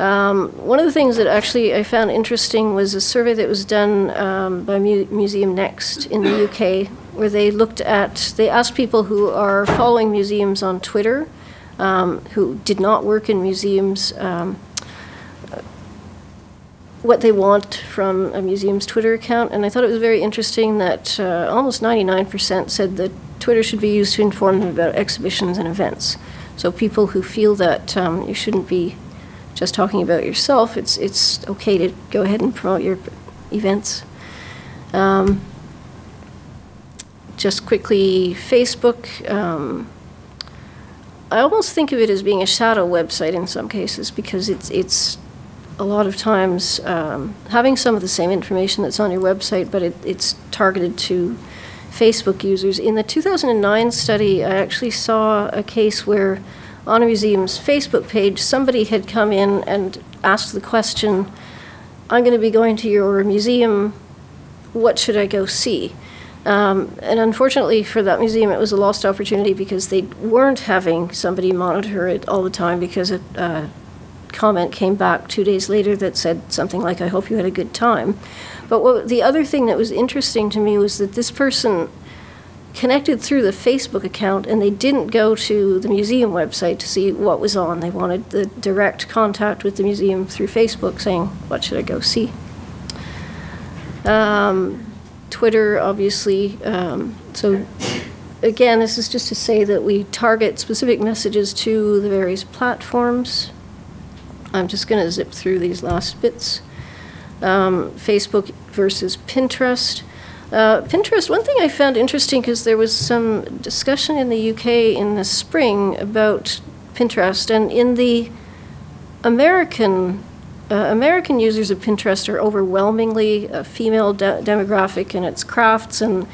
One of the things that actually I found interesting was a survey that was done by Museum Next in the UK, where they asked people who are following museums on Twitter, who did not work in museums, what they want from a museum's Twitter account. And I thought it was very interesting that almost 99% said that Twitter should be used to inform them about exhibitions and events. So people who feel that you shouldn't be just talking about yourself, it's okay to go ahead and promote your events. Just quickly, Facebook. I almost think of it as being a shadow website in some cases, because it's a lot of times having some of the same information that's on your website, but it's targeted to Facebook users. In the 2009 study, I actually saw a case where on a museum's Facebook page, somebody had come in and asked the question, I'm going to be going to your museum, what should I go see? And unfortunately for that museum, it was a lost opportunity, because they weren't having somebody monitor it all the time, because a comment came back 2 days later that said something like, I hope you had a good time. But the other thing that was interesting to me was that this person connected through the Facebook account, and they didn't go to the museum website to see what was on. They wanted the direct contact with the museum through Facebook, saying, what should I go see? Twitter, obviously. So again, this is just to say that we target specific messages to the various platforms. I'm just going to zip through these last bits. Facebook versus Pinterest. Pinterest, one thing I found interesting, because there was some discussion in the UK in the spring about Pinterest, and in the American users of Pinterest are overwhelmingly a female demographic in its crafts, and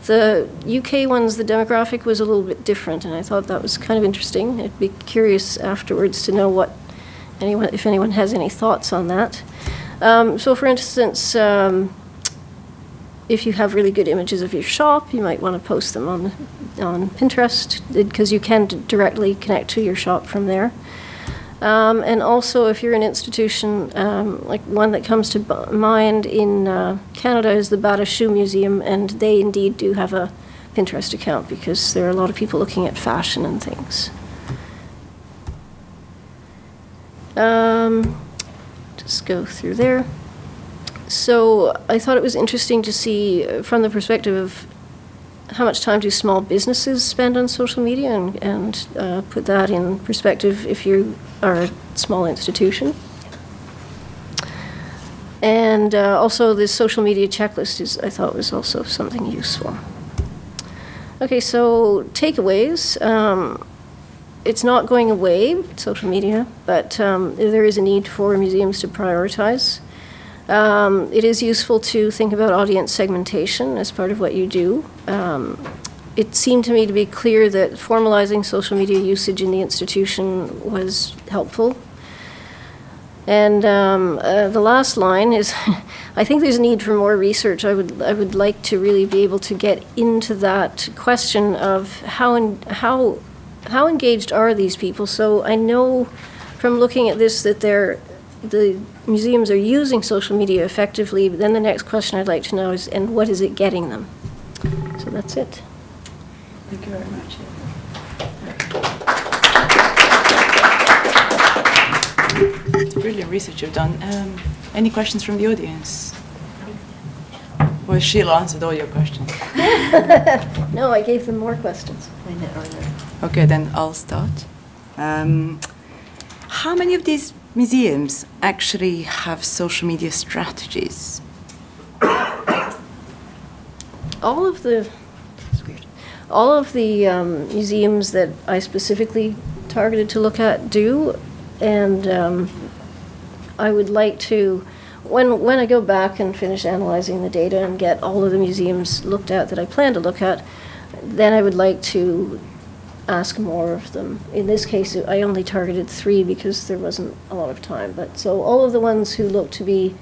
the UK ones, the demographic was a little bit different, and I thought that was kind of interesting. I'd be curious afterwards to know if anyone has any thoughts on that. So for instance, if you have really good images of your shop, you might want to post them on Pinterest, because you can directly connect to your shop from there. And also, if you're an institution, like one that comes to mind in Canada is the Bata Shoe Museum, and they indeed do have a Pinterest account, because there are a lot of people looking at fashion and things. Just go through there. So I thought it was interesting to see from the perspective of how much time do small businesses spend on social media, and put that in perspective if you are a small institution. And also this social media checklist I thought was also something useful. Okay, so takeaways. It's not going away, social media, but there is a need for museums to prioritize. It is useful to think about audience segmentation as part of what you do. It seemed to me to be clear that formalizing social media usage in the institution was helpful. And the last line is, I think there's a need for more research. I would like to really be able to get into that question of how engaged are these people. So I know from looking at this that the museums are using social media effectively, but then the next question I'd like to know is, and what is it getting them? So that's it. Thank you very much. It's brilliant research you've done. Any questions from the audience? Well, Sheila answered all your questions. No, I gave them more questions. Okay, then I'll start. How many of these museums actually have social media strategies? All of the museums that I specifically targeted to look at do, and I would like to, when I go back and finish analyzing the data and get all of the museums looked at that I plan to look at, then I would like to ask more of them. In this case, I only targeted 3 because there wasn't a lot of time. But so all of the ones who look to be,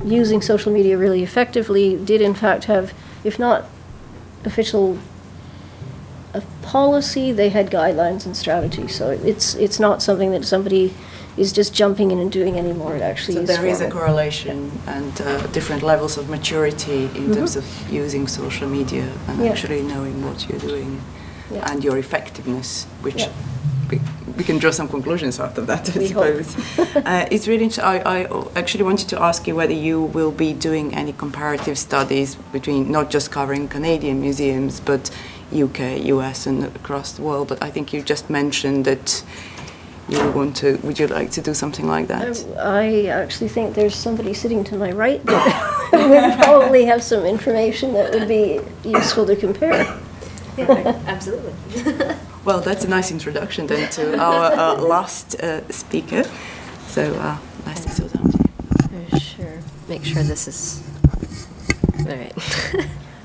using social media really effectively did in fact have, if not official policy, they had guidelines and strategy. So it's not something that somebody is just jumping in and doing any more. It actually so is there is a formal. correlation and different levels of maturity in terms of using social media and actually knowing what you're doing and your effectiveness, which we can draw some conclusions out of that, I suppose. It's really interesting. I actually wanted to ask you whether you will be doing any comparative studies between not just covering Canadian museums, but UK, US, and across the world. But I think you just mentioned that you want to. Would you like to do something like that? I actually think there's somebody sitting to my right that would probably have some information that would be useful to compare. Yeah, absolutely. Well, that's a nice introduction then to our last speaker. So, nice to sit down. Sure. Make sure this is all right.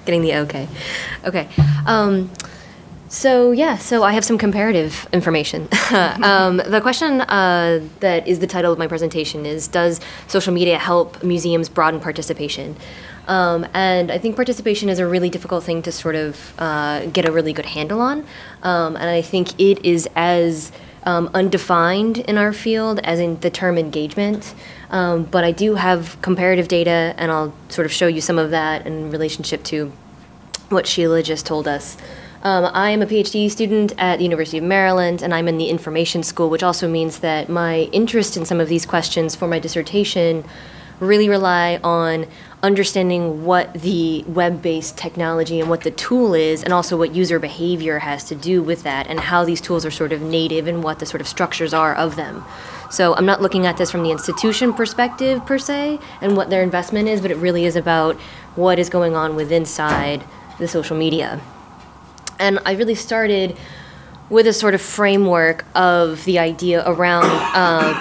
Getting the okay. Okay. So I have some comparative information. The question that is the title of my presentation is, does social media help museums broaden participation? And I think participation is a really difficult thing to sort of get a really good handle on. And I think it is as undefined in our field as in the term engagement. But I do have comparative data, and I'll sort of show you some of that in relationship to what Sheila just told us. I am a PhD student at the University of Maryland, and I'm in the information school, which also means that my interest in some of these questions for my dissertation really rely on understanding what the web-based technology and what the tool is, and also what user behavior has to do with that, and how these tools are sort of native and what the sort of structures are of them. So I'm not looking at this from the institution perspective per se and what their investment is, but it really is about what is going on inside the social media. And I really started with a sort of framework of the idea around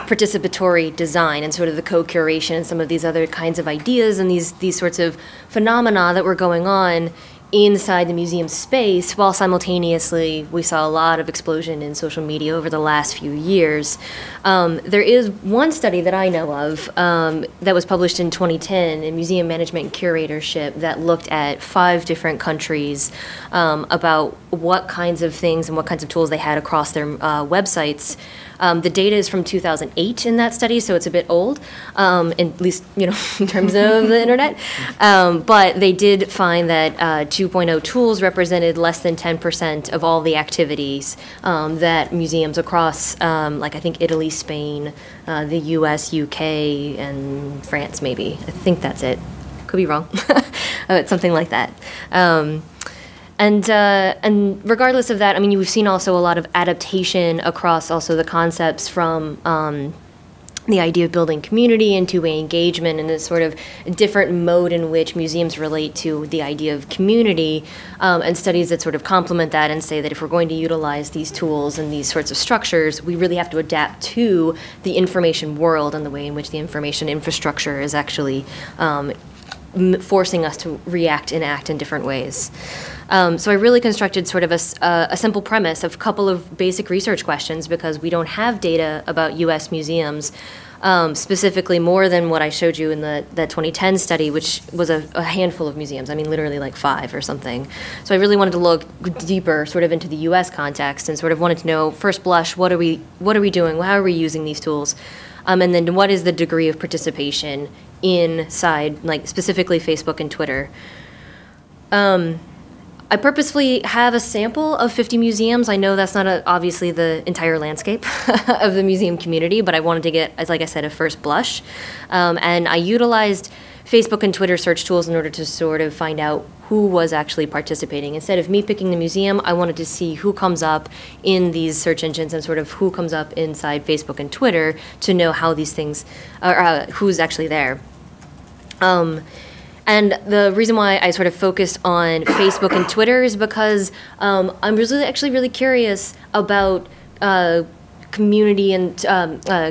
participatory design and sort of the co-curation and some of these other kinds of ideas and these sorts of phenomena that were going on inside the museum space, while simultaneously we saw a lot of explosion in social media over the last few years. There is one study that I know of that was published in 2010 in Museum Management and Curatorship that looked at 5 different countries about what kinds of things and what kinds of tools they had across their websites. The data is from 2008 in that study, so it's a bit old, at least in terms of the internet. But they did find that 2.0 tools represented less than 10% of all the activities that museums across, like I think Italy, Spain, the U.S., U.K., and France maybe. I think that's it. Could be wrong. It's something like that. And regardless of that, I mean, we've seen also a lot of adaptation across also the concepts from the idea of building community and two-way engagement and this sort of different mode in which museums relate to the idea of community, and studies that sort of complement that and say that if we're going to utilize these tools and these sorts of structures, we really have to adapt to the information world and the way in which the information infrastructure is actually forcing us to react and act in different ways. So I really constructed sort of a simple premise of a couple of basic research questions because we don't have data about U.S. museums, specifically more than what I showed you in that 2010 study, which was a handful of museums. I mean, literally like 5 or something. So I really wanted to look deeper sort of into the U.S. context and sort of wanted to know, first blush, what are we doing? How are we using these tools? And then what is the degree of participation inside, like specifically Facebook and Twitter? I purposefully have a sample of 50 museums. I know that's not obviously the entire landscape of the museum community, but I wanted to get, as like I said, a first blush. And I utilized Facebook and Twitter search tools in order to sort of find out who was actually participating. Instead of me picking the museum, I wanted to see who comes up in these search engines and sort of who comes up inside Facebook and Twitter to know how these things, who's actually there. And the reason why I sort of focused on Facebook and Twitter is because I'm actually really curious about community and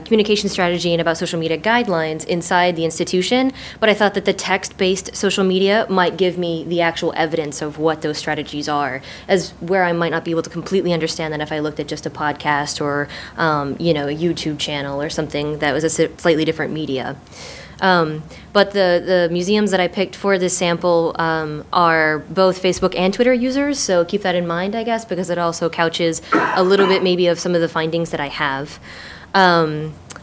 communication strategy and about social media guidelines inside the institution, but I thought that the text-based social media might give me the actual evidence of what those strategies are, as where I might not be able to completely understand that if I looked at just a podcast or a YouTube channel or something that was a slightly different media. But the museums that I picked for this sample are both Facebook and Twitter users, so keep that in mind, I guess, because it also couches a little bit maybe of some of the findings that I have.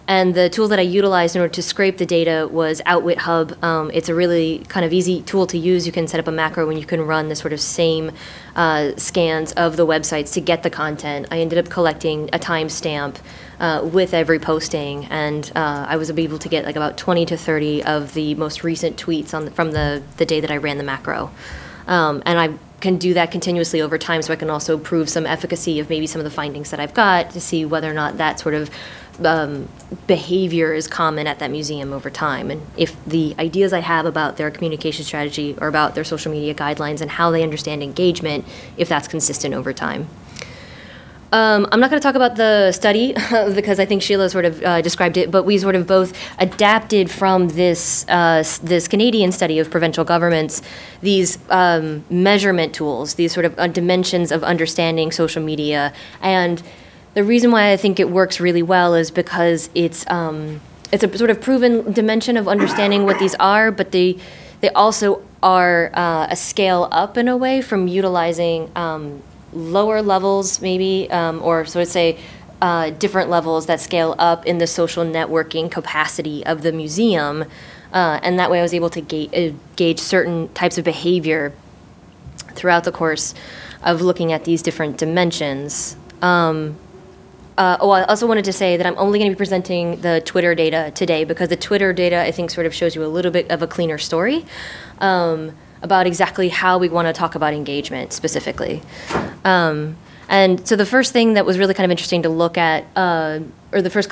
And the tool that I utilized in order to scrape the data was Outwit Hub. It's a really kind of easy tool to use. You can set up a macro and you can run the sort of same scans of the websites to get the content. I ended up collecting a timestamp with every posting, and I was able to get like about 20 to 30 of the most recent tweets from the day that I ran the macro. And I can do that continuously over time, so I can also prove some efficacy of maybe some of the findings that I've got to see whether or not that sort of behavior is common at that museum over time, and if the ideas I have about their communication strategy or about their social media guidelines and how they understand engagement, if that's consistent over time. I'm not going to talk about the study because I think Sheila sort of described it, but we sort of both adapted from this Canadian study of provincial governments these measurement tools, these sort of dimensions of understanding social media. And the reason why I think it works really well is because it's a sort of proven dimension of understanding what these are, but they also are a scale up in a way from utilizing lower levels maybe, or so I'd say different levels that scale up in the social networking capacity of the museum. And that way I was able to gauge certain types of behavior throughout the course of looking at these different dimensions. I also wanted to say that I'm only going to be presenting the Twitter data today because the Twitter data, I think, sort of shows you a little bit of a cleaner story about exactly how we want to talk about engagement specifically. And so the first thing that was really kind of interesting to look at, or the first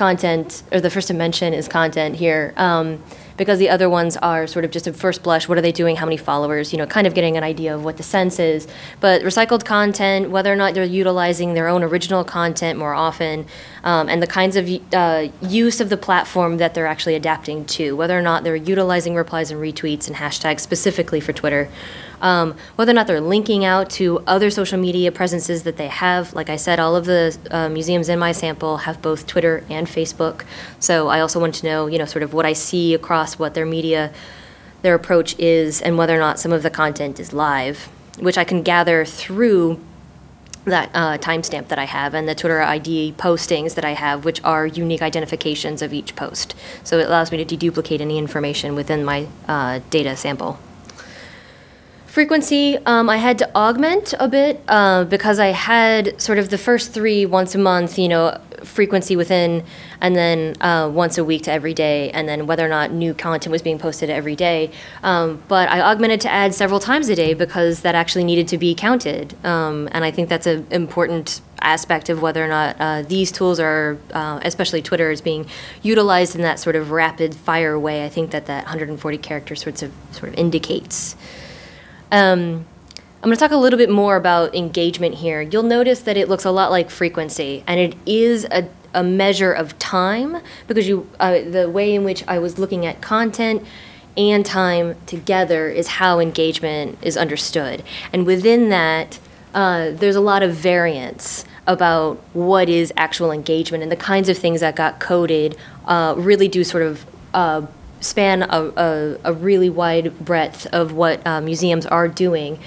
dimension is content here, because the other ones are sort of just at first blush, what are they doing, how many followers, kind of getting an idea of what the sense is. But recycled content, whether or not they're utilizing their own original content more often, and the kinds of use of the platform that they're actually adapting to, whether or not they're utilizing replies and retweets and hashtags specifically for Twitter, whether or not they're linking out to other social media presences that they have. Like I said, all of the museums in my sample have both Twitter and Facebook. So I also wanted to know, sort of what I see across what their approach is, and whether or not some of the content is live, which I can gather through that timestamp that I have and the Twitter ID postings that I have, which are unique identifications of each post. So it allows me to deduplicate any information within my data sample. Frequency, I had to augment a bit because I had sort of the first 3 once a month, frequency within, and then once a week to every day, and then whether or not new content was being posted every day. But I augmented to add several times a day because that actually needed to be counted. And I think that's an important aspect of whether or not these tools are, especially Twitter, is being utilized in that sort of rapid fire way. I think that 140 characters sort of indicates. I'm going to talk a little bit more about engagement here. You'll notice that it looks a lot like frequency, and it is a measure of time because the way in which I was looking at content and time together is how engagement is understood. And within that, there's a lot of variance about what is actual engagement, and the kinds of things that got coded really do sort of span a really wide breadth of what museums are doing.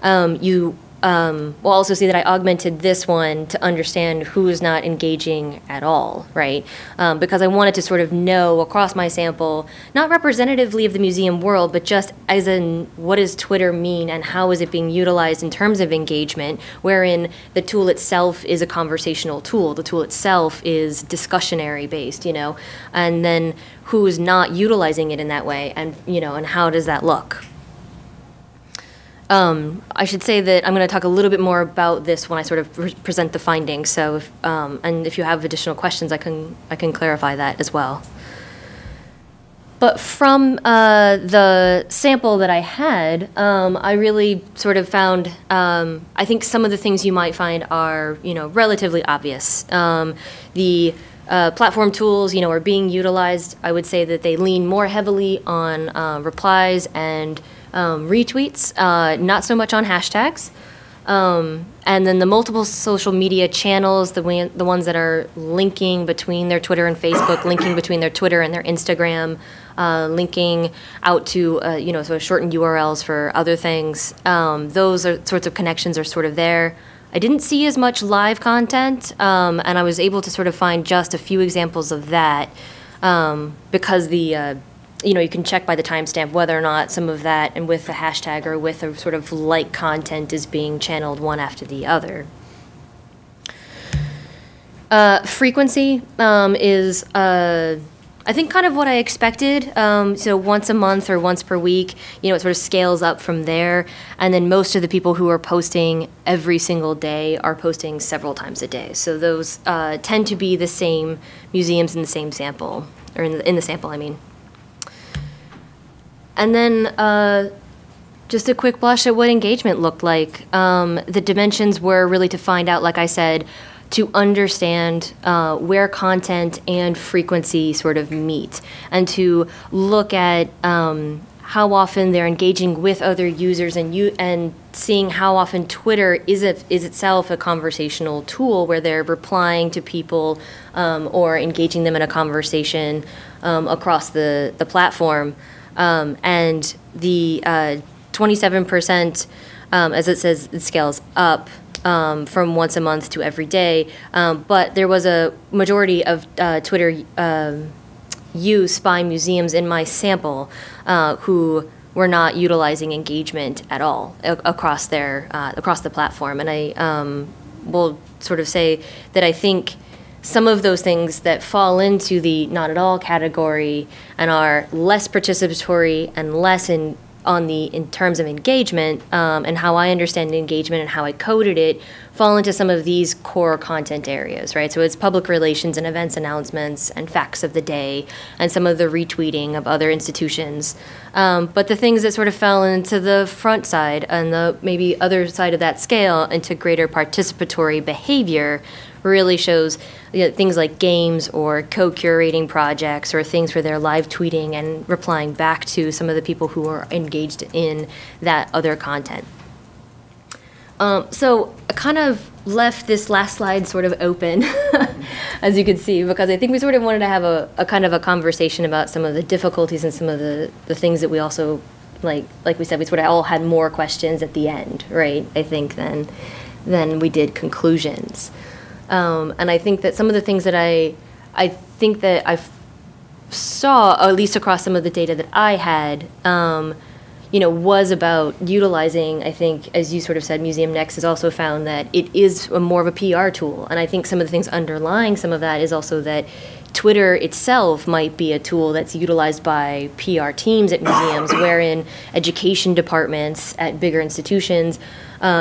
You will also see that I augmented this one to understand who is not engaging at all, right? Because I wanted to sort of know across my sample, not representatively of the museum world, but just as in what does Twitter mean and how is it being utilized in terms of engagement, wherein the tool itself is a conversational tool. The tool itself is discussionary based, and then who's not utilizing it in that way, and and how does that look? I should say that I'm going to talk a little bit more about this when I sort of present the findings. So, and if you have additional questions, I can clarify that as well. But from the sample that I had, I really sort of found, I think some of the things you might find are, relatively obvious. The platform tools, are being utilized. I would say that they lean more heavily on replies and retweets, not so much on hashtags. And then the multiple social media channels, the ones that are linking between their Twitter and Facebook, linking between their Twitter and their Instagram, linking out to, sort of shortened URLs for other things. Those sorts of connections are sort of there. I didn't see as much live content, and I was able to sort of find just a few examples of that because the you can check by the timestamp whether or not some of that and with the hashtag or with a sort of like content is being channeled one after the other. Frequency is, I think, kind of what I expected. So once a month or once per week, it sort of scales up from there. And then most of the people who are posting every single day are posting several times a day. So those tend to be the same museums in the same sample, or in the sample, I mean. And then just a quick blush at what engagement looked like. The dimensions were really to find out, like I said, to understand where content and frequency sort of meet, and to look at how often they're engaging with other users, and seeing how often Twitter is itself a conversational tool where they're replying to people or engaging them in a conversation across the platform. And the 27%, as it says, it scales up from once a month to every day. But there was a majority of Twitter use by museums in my sample who were not utilizing engagement at all across the platform. And I will sort of say that I think some of those things that fall into the not at all category and are less participatory and less in terms of engagement, and how I understand engagement and how I coded it, fall into some of these core content areas, right? So it's public relations and events announcements and facts of the day and some of the retweeting of other institutions. But the things that sort of fell into the front side and the maybe other side of that scale into greater participatory behavior really shows things like games or co-curating projects or things where they're live tweeting and replying back to some of the people who are engaged in that other content. So I kind of left this last slide sort of open, as you can see, because I think we sort of wanted to have a kind of a conversation about some of the difficulties and some of the things that we also, like we said, we sort of all had more questions at the end, right, I think, than we did conclusions. And I think that some of the things that I think that I saw, at least across some of the data that I had, was about utilizing, I think, as you sort of said, Museum Next has also found that it is more of a PR tool. And I think some of the things underlying some of that is also that Twitter itself might be a tool that's utilized by PR teams at museums, wherein education departments at bigger institutions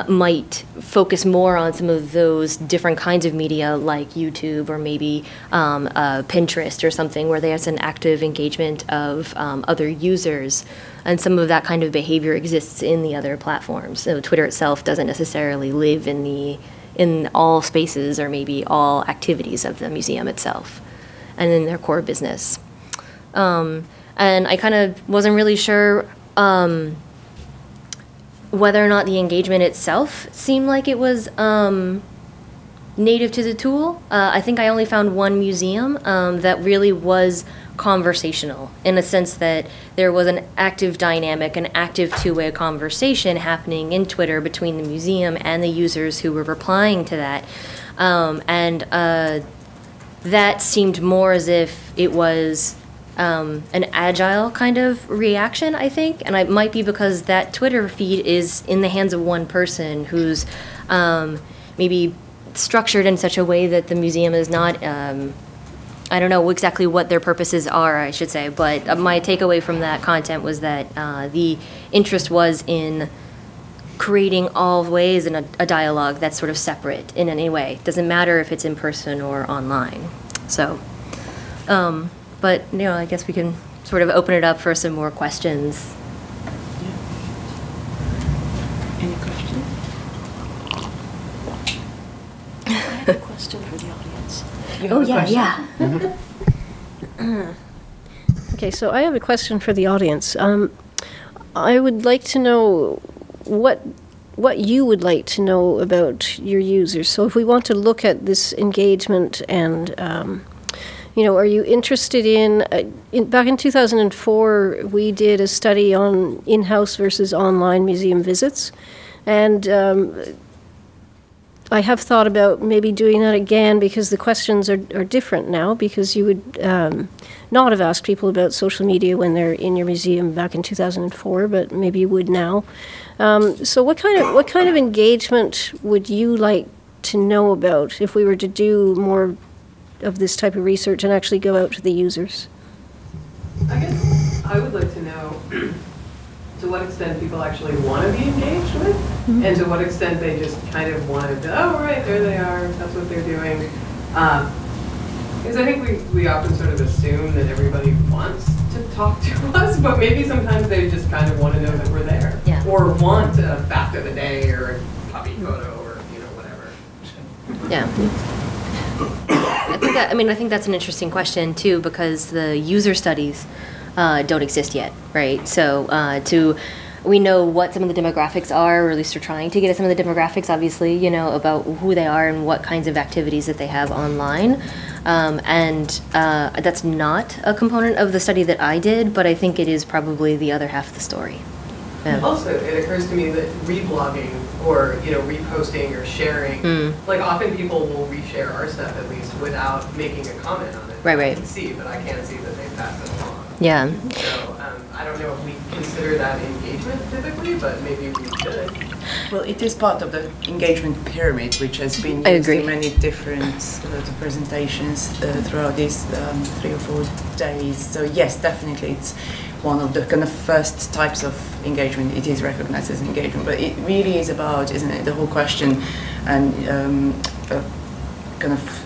might focus more on some of those different kinds of media like YouTube or maybe Pinterest or something where there's an active engagement of other users. And some of that kind of behavior exists in the other platforms. So Twitter itself doesn't necessarily live in all spaces or maybe all activities of the museum itself and in their core business. And I kind of wasn't really sure whether or not the engagement itself seemed like it was native to the tool. I think I only found one museum that really was conversational in a sense that there was an active dynamic, an active two-way conversation happening in Twitter between the museum and the users who were replying to that. That seemed more as if it was an agile kind of reaction, I think. And it might be because that Twitter feed is in the hands of one person who's maybe structured in such a way that the museum is not, I don't know exactly what their purposes are, I should say, but my takeaway from that content was that the interest was in creating always in a dialogue that's sort of separate in any way. It doesn't matter if it's in person or online. So, but I guess we can sort of open it up for some more questions. Yeah. Any questions? I have a question for the audience. Oh, yeah. Okay, so I have a question for the audience. I would like to know what you would like to know about your users. So if we want to look at this engagement and, are you interested in back in 2004, we did a study on in-house versus online museum visits. And I have thought about maybe doing that again because the questions are different now, because you would not have asked people about social media when they're in your museum back in 2004, but maybe you would now. So what kind of engagement would you like to know about if we were to do more of this type of research and actually go out to the users? I guess I would like to know to what extent people actually want to be engaged with, and to what extent they just kind of want to, oh, right, there they are, that's what they're doing. Because I think we often sort of assume that everybody wants to talk to us, but maybe sometimes they just kind of want to know that we're there. Yeah. Or want a fact of the day or a puppy photo or, you know, whatever. Yeah. I think that's an interesting question too, because the user studies don't exist yet, right? So we know what some of the demographics are, or at least we're trying to get at some of the demographics, obviously, you know, about who they are and what kinds of activities that they have online. That's not a component of the study that I did, but I think it is probably the other half of the story. Yeah. Also, it occurs to me that reblogging or, you know, reposting or sharing, like often people will reshare our stuff at least without making a comment on it. Right. I can see, but I can't see that they passed it along. Yeah. So I don't know if we consider that engagement typically, but maybe we should. Well, it is part of the engagement pyramid, which has been used in many different presentations throughout these 3 or 4 days. So yes, definitely it's one of the kind of first types of engagement. It is recognized as engagement, but it really is about, isn't it, the whole question and kind of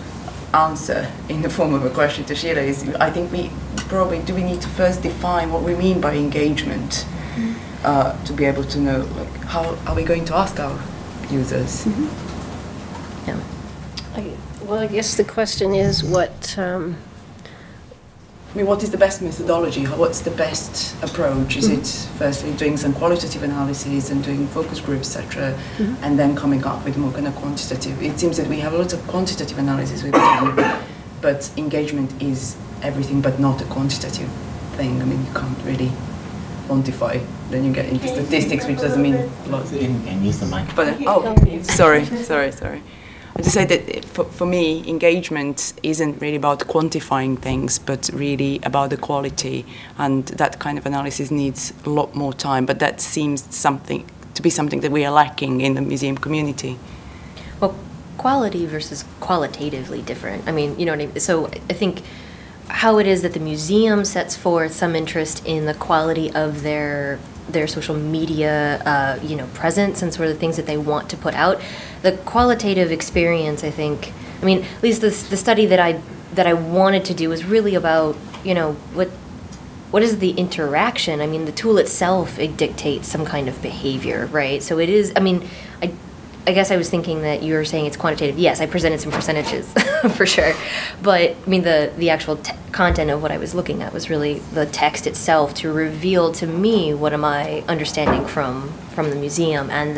answer in the form of a question to Sheila is, I think we need to first define what we mean by engagement to be able to know, like, how are we going to ask our users? Yeah. I guess the question is what. What is the best methodology? What's the best approach? Is it firstly doing some qualitative analysis and doing focus groups, etc., and then coming up with more kind of quantitative? It seems that we have a lot of quantitative analysis we've done, but engagement is everything but not a quantitative thing. I mean, you can't really quantify. Then you get into statistics, which doesn't mean a lot. And use the mic. But sorry. I just say that for me, engagement isn't really about quantifying things, but really about the quality, and that kind of analysis needs a lot more time. But that seems to be something that we are lacking in the museum community. Well, quality versus qualitatively different. I mean, you know what I mean? So I think how it is that the museum sets forth some interest in the quality of their social media, presence and sort of the things that they want to put out. The qualitative experience, I think, I mean, at least the study that I wanted to do was really about, you know, what is the interaction? I mean, the tool itself, it dictates some kind of behavior, right? So it is, I mean, I guess I was thinking that you were saying it's quantitative. Yes, I presented some percentages for sure. But I mean, the actual content of what I was looking at was really the text itself to reveal to me what am I understanding from the museum and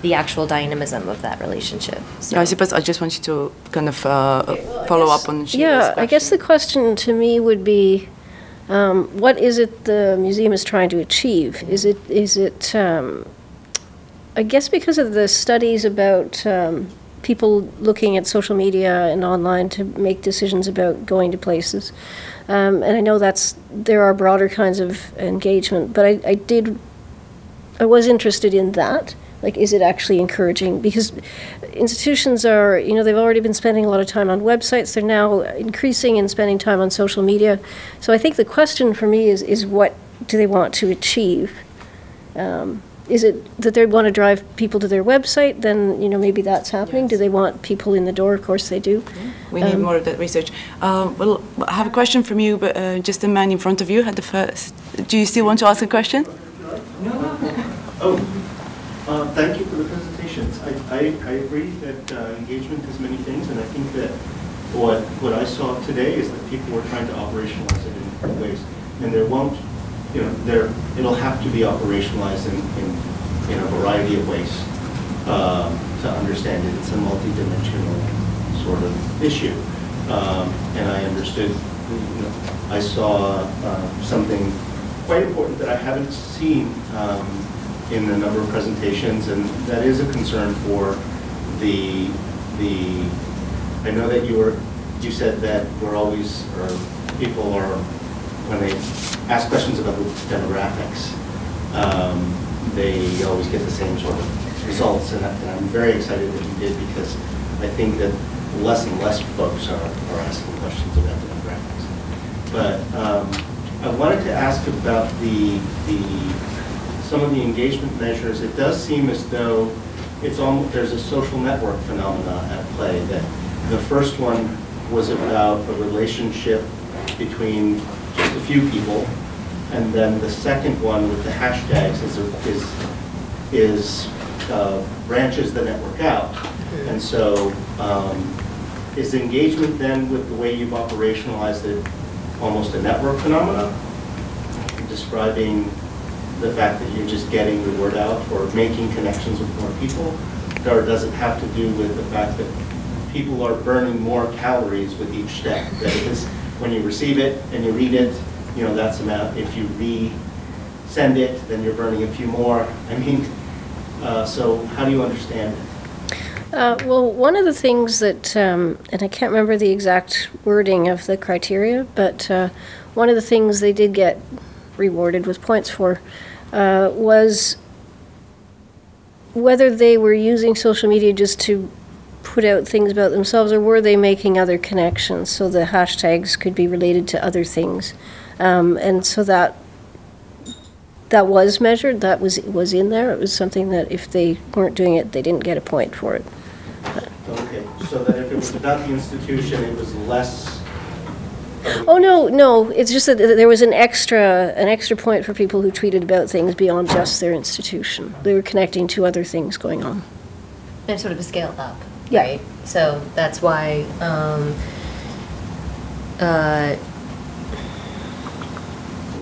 the actual dynamism of that relationship. So. I suppose I just want you to kind of follow up on Sheila's question. I guess the question to me would be, what is it the museum is trying to achieve? Is it I guess because of the studies about people looking at social media and online to make decisions about going to places, and I know there are broader kinds of engagement, but I was interested in that. Like, is it actually encouraging? Because institutions are, you know, they've already been spending a lot of time on websites. They're now increasing in spending time on social media. So I think the question for me is what do they want to achieve? Is it that they want to drive people to their website? Then, you know, maybe that's happening. Yes. Do they want people in the door? Of course they do. We need more of that research. Well, I have a question from you, but just the man in front of you had the first. Do you still want to ask a question? No. Thank you for the presentations. I agree that engagement is many things, and I think that what I saw today is that people were trying to operationalize it in different ways, and there won't. You know, it'll have to be operationalized in a variety of ways to understand it. It's a multidimensional sort of issue, and I understood. You know, I saw something quite important that I haven't seen in a number of presentations, and that is a concern for I know that you said that we're always, or people are, when they ask questions about the demographics, they always get the same sort of results, and I'm very excited that you did, because I think that less and less folks are asking questions about demographics. But I wanted to ask about some of the engagement measures. It does seem as though there's a social network phenomena at play. That the first one was about a relationship between just a few people, and then the second one with the hashtags is branches the network out. And so is engagement then, with the way you've operationalized it, almost a network phenomena, describing the fact that you're just getting the word out or making connections with more people? Or does it have to do with the fact that people are burning more calories with each step? That is, when you receive it and you read it, that's amount. If you re-send it, then you're burning a few more. I mean, so how do you understand it? Well, one of the things that, and I can't remember the exact wording of the criteria, but one of the things they did get rewarded with points for was whether they were using social media just to put out things about themselves, or were they making other connections, so the hashtags could be related to other things. And so that was measured, that was in there. It was something that if they weren't doing it, they didn't get a point for it. Okay, so that if it was about the institution, it was less. Oh, no, it's just that there was an extra point for people who tweeted about things beyond just their institution. They were connecting to other things going on. And sort of a scale up, yeah. Right? So that's why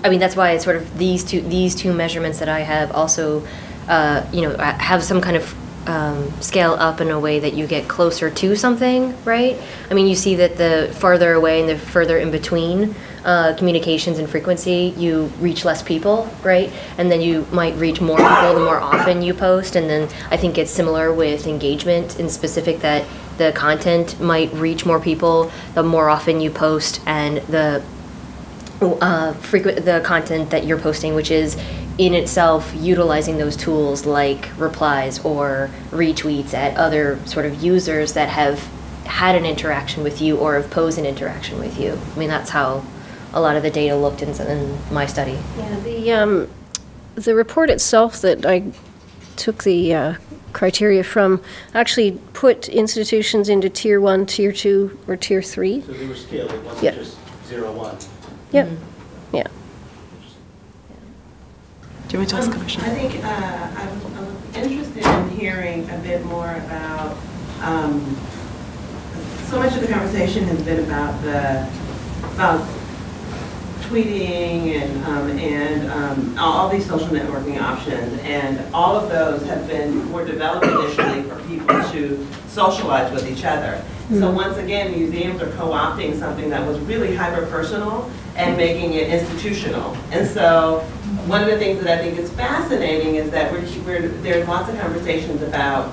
that's why it's sort of these two measurements that I have also, have some kind of scale up in a way that you get closer to something, right? I mean, you see that the farther away and the further in between communications and frequency, you reach less people, right? And then you might reach more people the more often you post. And then I think it's similar with engagement in specific, that the content might reach more people the more often you post, and the content that you're posting, which is in itself utilizing those tools like replies or retweets at other sort of users that have had an interaction with you or have posed an interaction with you. I mean, that's how a lot of the data looked in my study. Yeah, the report itself that I took the criteria from actually put institutions into tier 1, tier 2, or tier 3. So they were scaled, it wasn't just 0, 1. Yep. Yeah. Do you want to ask a question? I think I'm interested in hearing a bit more about, so much of the conversation has been about tweeting and all these social networking options, and all of those were developed initially for people to socialize with each other. Mm-hmm. So once again, museums are co-opting something that was really hyper-personal and making it institutional. And so one of the things that I think is fascinating is that there's lots of conversations about,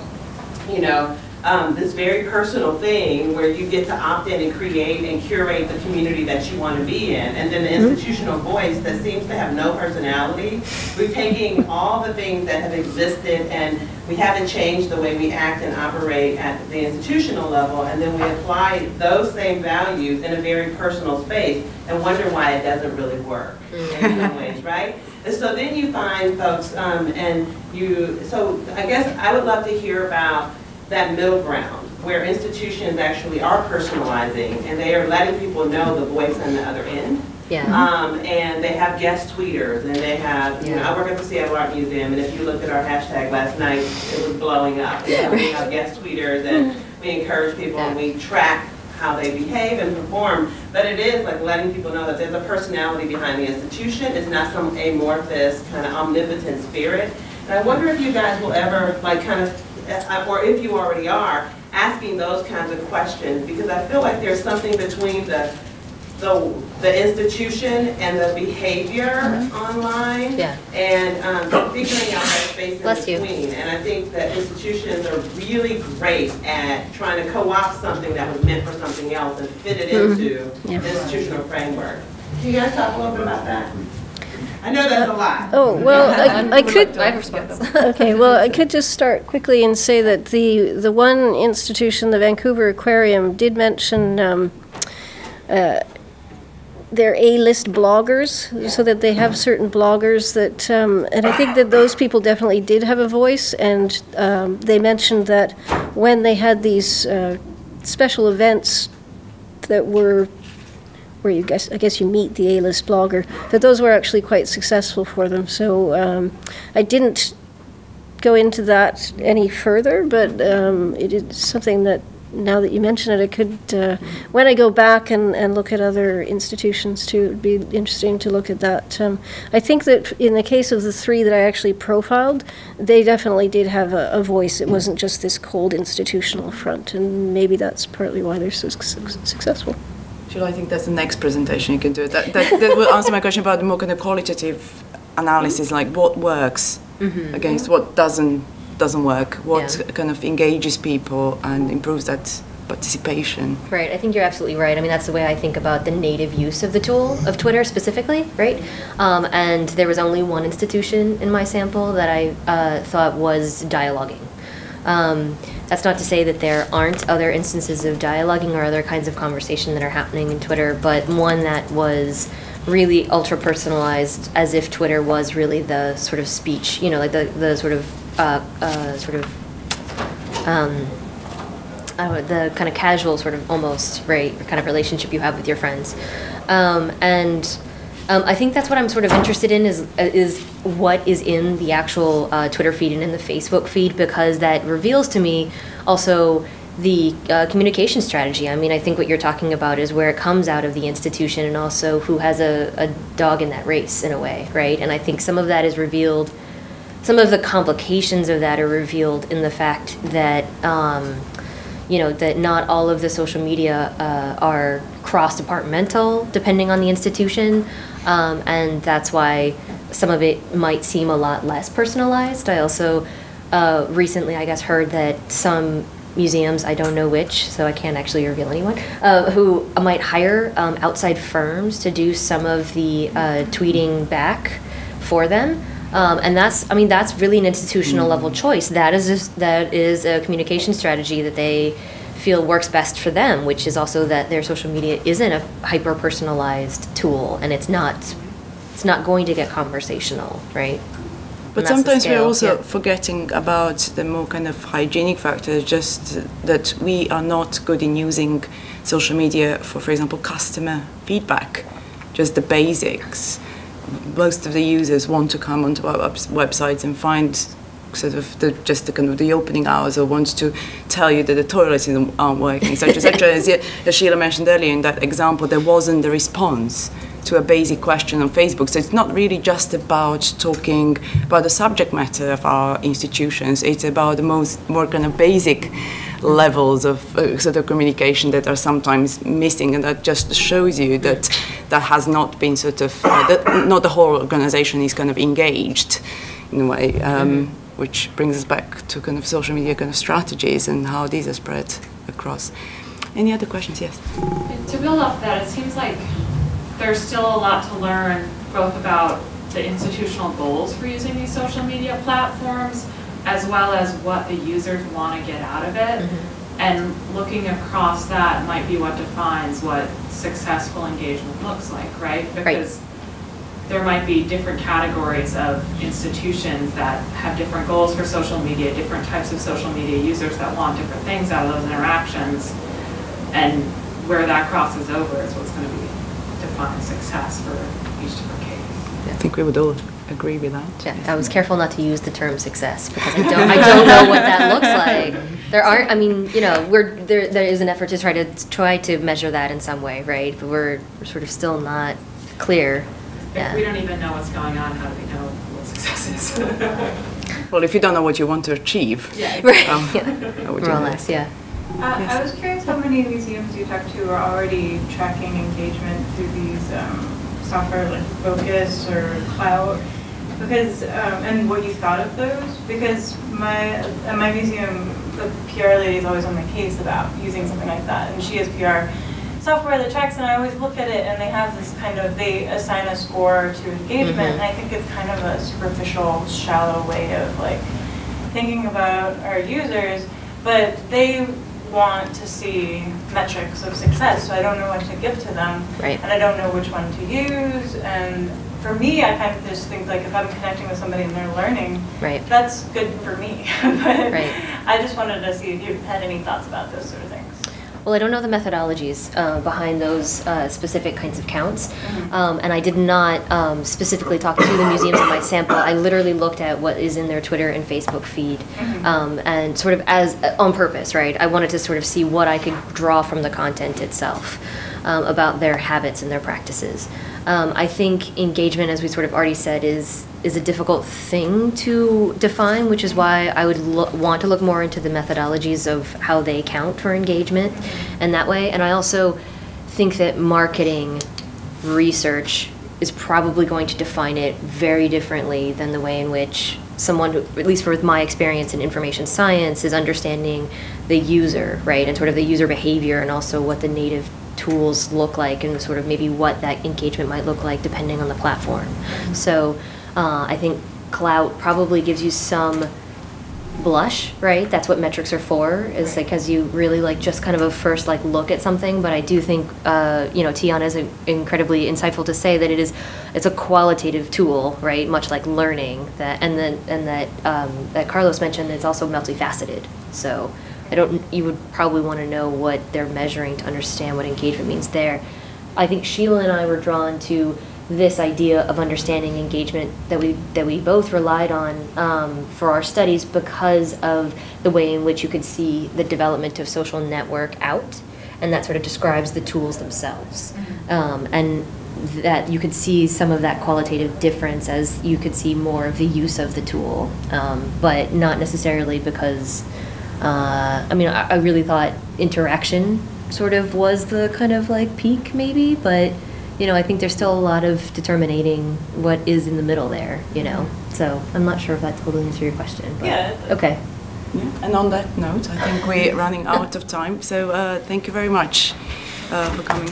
this very personal thing where you get to opt in and create and curate the community that you want to be in. And then the institutional voice that seems to have no personality. We're taking all the things that have existed and we haven't changed the way we act and operate at the institutional level, and then we apply those same values in a very personal space and wonder why it doesn't really work in some ways, right? And so then you find folks, so I guess I would love to hear about that middle ground where institutions actually are personalizing and they are letting people know the voice on the other end. Yeah. And they have guest tweeters, and they have, I work at the Seattle Art Museum, and if you looked at our hashtag last night, it was blowing up. We have guest tweeters, and we encourage people, and we track how they behave and perform. But it is like letting people know that there's a personality behind the institution. It's not some amorphous, kind of omnipotent spirit. And I wonder if you guys will ever, or if you already are, asking those kinds of questions, because I feel like there's something between the the institution and the behavior online, and figuring out that space in between. And I think that institutions are really great at trying to co-opt something that was meant for something else and fit it into the institutional framework. Can you guys talk a little bit about that? I know that's a lot. Oh, well, I could. I have response. Okay, well, I could just start quickly and say that the one institution, the Vancouver Aquarium, did mention their A-list bloggers, so that they have certain bloggers that, and I think that those people definitely did have a voice, and they mentioned that when they had these special events that were where I guess you meet the A-list blogger, that those were actually quite successful for them. So I didn't go into that any further, but it is something that, now that you mention it, I could, when I go back and look at other institutions too, it would be interesting to look at that. I think that in the case of the three that I actually profiled, they definitely did have a voice. It wasn't just this cold institutional front, and maybe that's partly why they're so successful. Sheila, I think that's the next presentation you can do. That will answer my question about the more kind of qualitative analysis, like what works against what doesn't work, what kind of engages people and improves that participation. Right, I think you're absolutely right. I mean, that's the way I think about the native use of the tool, of Twitter specifically, right? And there was only one institution in my sample that I thought was dialoguing. That's not to say that there aren't other instances of dialoguing or other kinds of conversation that are happening in Twitter, but one that was really ultra personalized, as if Twitter was really the sort of speech, you know, like the sort of the kind of casual sort of almost, right, kind of relationship you have with your friends. I think that's what I'm sort of interested in is what is in the actual Twitter feed and in the Facebook feed, because that reveals to me also the communication strategy. I mean, I think what you're talking about is where it comes out of the institution and also who has a dog in that race in a way, right? And I think some of that is revealed, some of the complications of that are revealed in the fact that you know, that not all of the social media are cross-departmental, depending on the institution, and that's why some of it might seem a lot less personalized. I also recently, I guess, heard that some museums, I don't know which, so I can't actually reveal anyone, who might hire outside firms to do some of the tweeting back for them. And that's, I mean, that's really an institutional level choice. That is a communication strategy that they feel works best for them, which is also that their social media isn't a hyper-personalized tool, and it's not going to get conversational, right? But sometimes we're also forgetting about the more kind of hygienic factor, just that we are not good in using social media for example, customer feedback, just the basics. Most of the users want to come onto our websites and find sort of the opening hours, or want to tell you that the toilets aren't working, such as Sheila mentioned earlier in that example, there wasn't the response to a basic question on Facebook. So it's not really just about talking about the subject matter of our institutions, it's about the more kind of basic levels of sort of communication that are sometimes missing, and that just shows you that that has not been sort of, not the whole organization is kind of engaged in a way, which brings us back to kind of social media kind of strategies and how these are spread across. Any other questions? Yes? To build off that, it seems like there's still a lot to learn, both about the institutional goals for using these social media platforms, as well as what the users want to get out of it. And looking across that might be what defines what successful engagement looks like, right? Because there might be different categories of institutions that have different goals for social media, different types of social media users that want different things out of those interactions, and where that crosses over is what's going to be define success for each different case. I think we would all agree with that. Yeah, I was careful not to use the term success because I don't know what that looks like. There aren't. I mean, you know, there is an effort to try to measure that in some way, right? But we're sort of still not clear. If we don't even know what's going on, how do we know what success is? Well, if you don't know what you want to achieve, right? More or less, yeah. Yes. I was curious how many museums you talked to are already tracking engagement through these software like Focus or Clout, because and what you thought of those, because at my museum the PR lady is always on my case about using something like that, and she has PR software that tracks, and I always look at it and they have this kind of, they assign a score to engagement, and I think it's kind of a superficial, shallow way of like thinking about our users, but they want to see metrics of success, so I don't know what to give to them, and I don't know which one to use, and for me, I kind of just think like if I'm connecting with somebody and they're learning, that's good for me, but I just wanted to see if you had any thoughts about those sort of things. Well, I don't know the methodologies behind those specific kinds of counts, and I did not specifically talk to the museums in my sample. I literally looked at what is in their Twitter and Facebook feed, and sort of as on purpose, right? I wanted to sort of see what I could draw from the content itself about their habits and their practices. I think engagement, as we sort of already said, is a difficult thing to define, which is why I would want to look more into the methodologies of how they count for engagement and that way. And I also think that marketing research is probably going to define it very differently than the way in which someone, who, at least with my experience in information science, is understanding the user, right, and sort of the user behavior, and also what the native tools look like, and sort of maybe what that engagement might look like depending on the platform. So I think Clout probably gives you some blush, right? That's what metrics are for, is like as you really like just kind of a first like look at something. But I do think you know, Tiana is incredibly insightful to say that it's a qualitative tool, right? Much like learning, that that Carlos mentioned, it's also multifaceted. So you would probably want to know what they're measuring to understand what engagement means there. I think Sheila and I were drawn to this idea of understanding engagement that we both relied on for our studies because of the way in which you could see the development of social network out, and that sort of describes the tools themselves. And that you could see some of that qualitative difference as you could see more of the use of the tool, but not necessarily because I mean, I really thought interaction sort of was the kind of like peak maybe, but you know, I think there's still a lot of determining what is in the middle there, you know. So I'm not sure if that totally answers your question. But yeah. Okay. Yeah. And on that note, I think we're running out of time. So thank you very much for coming.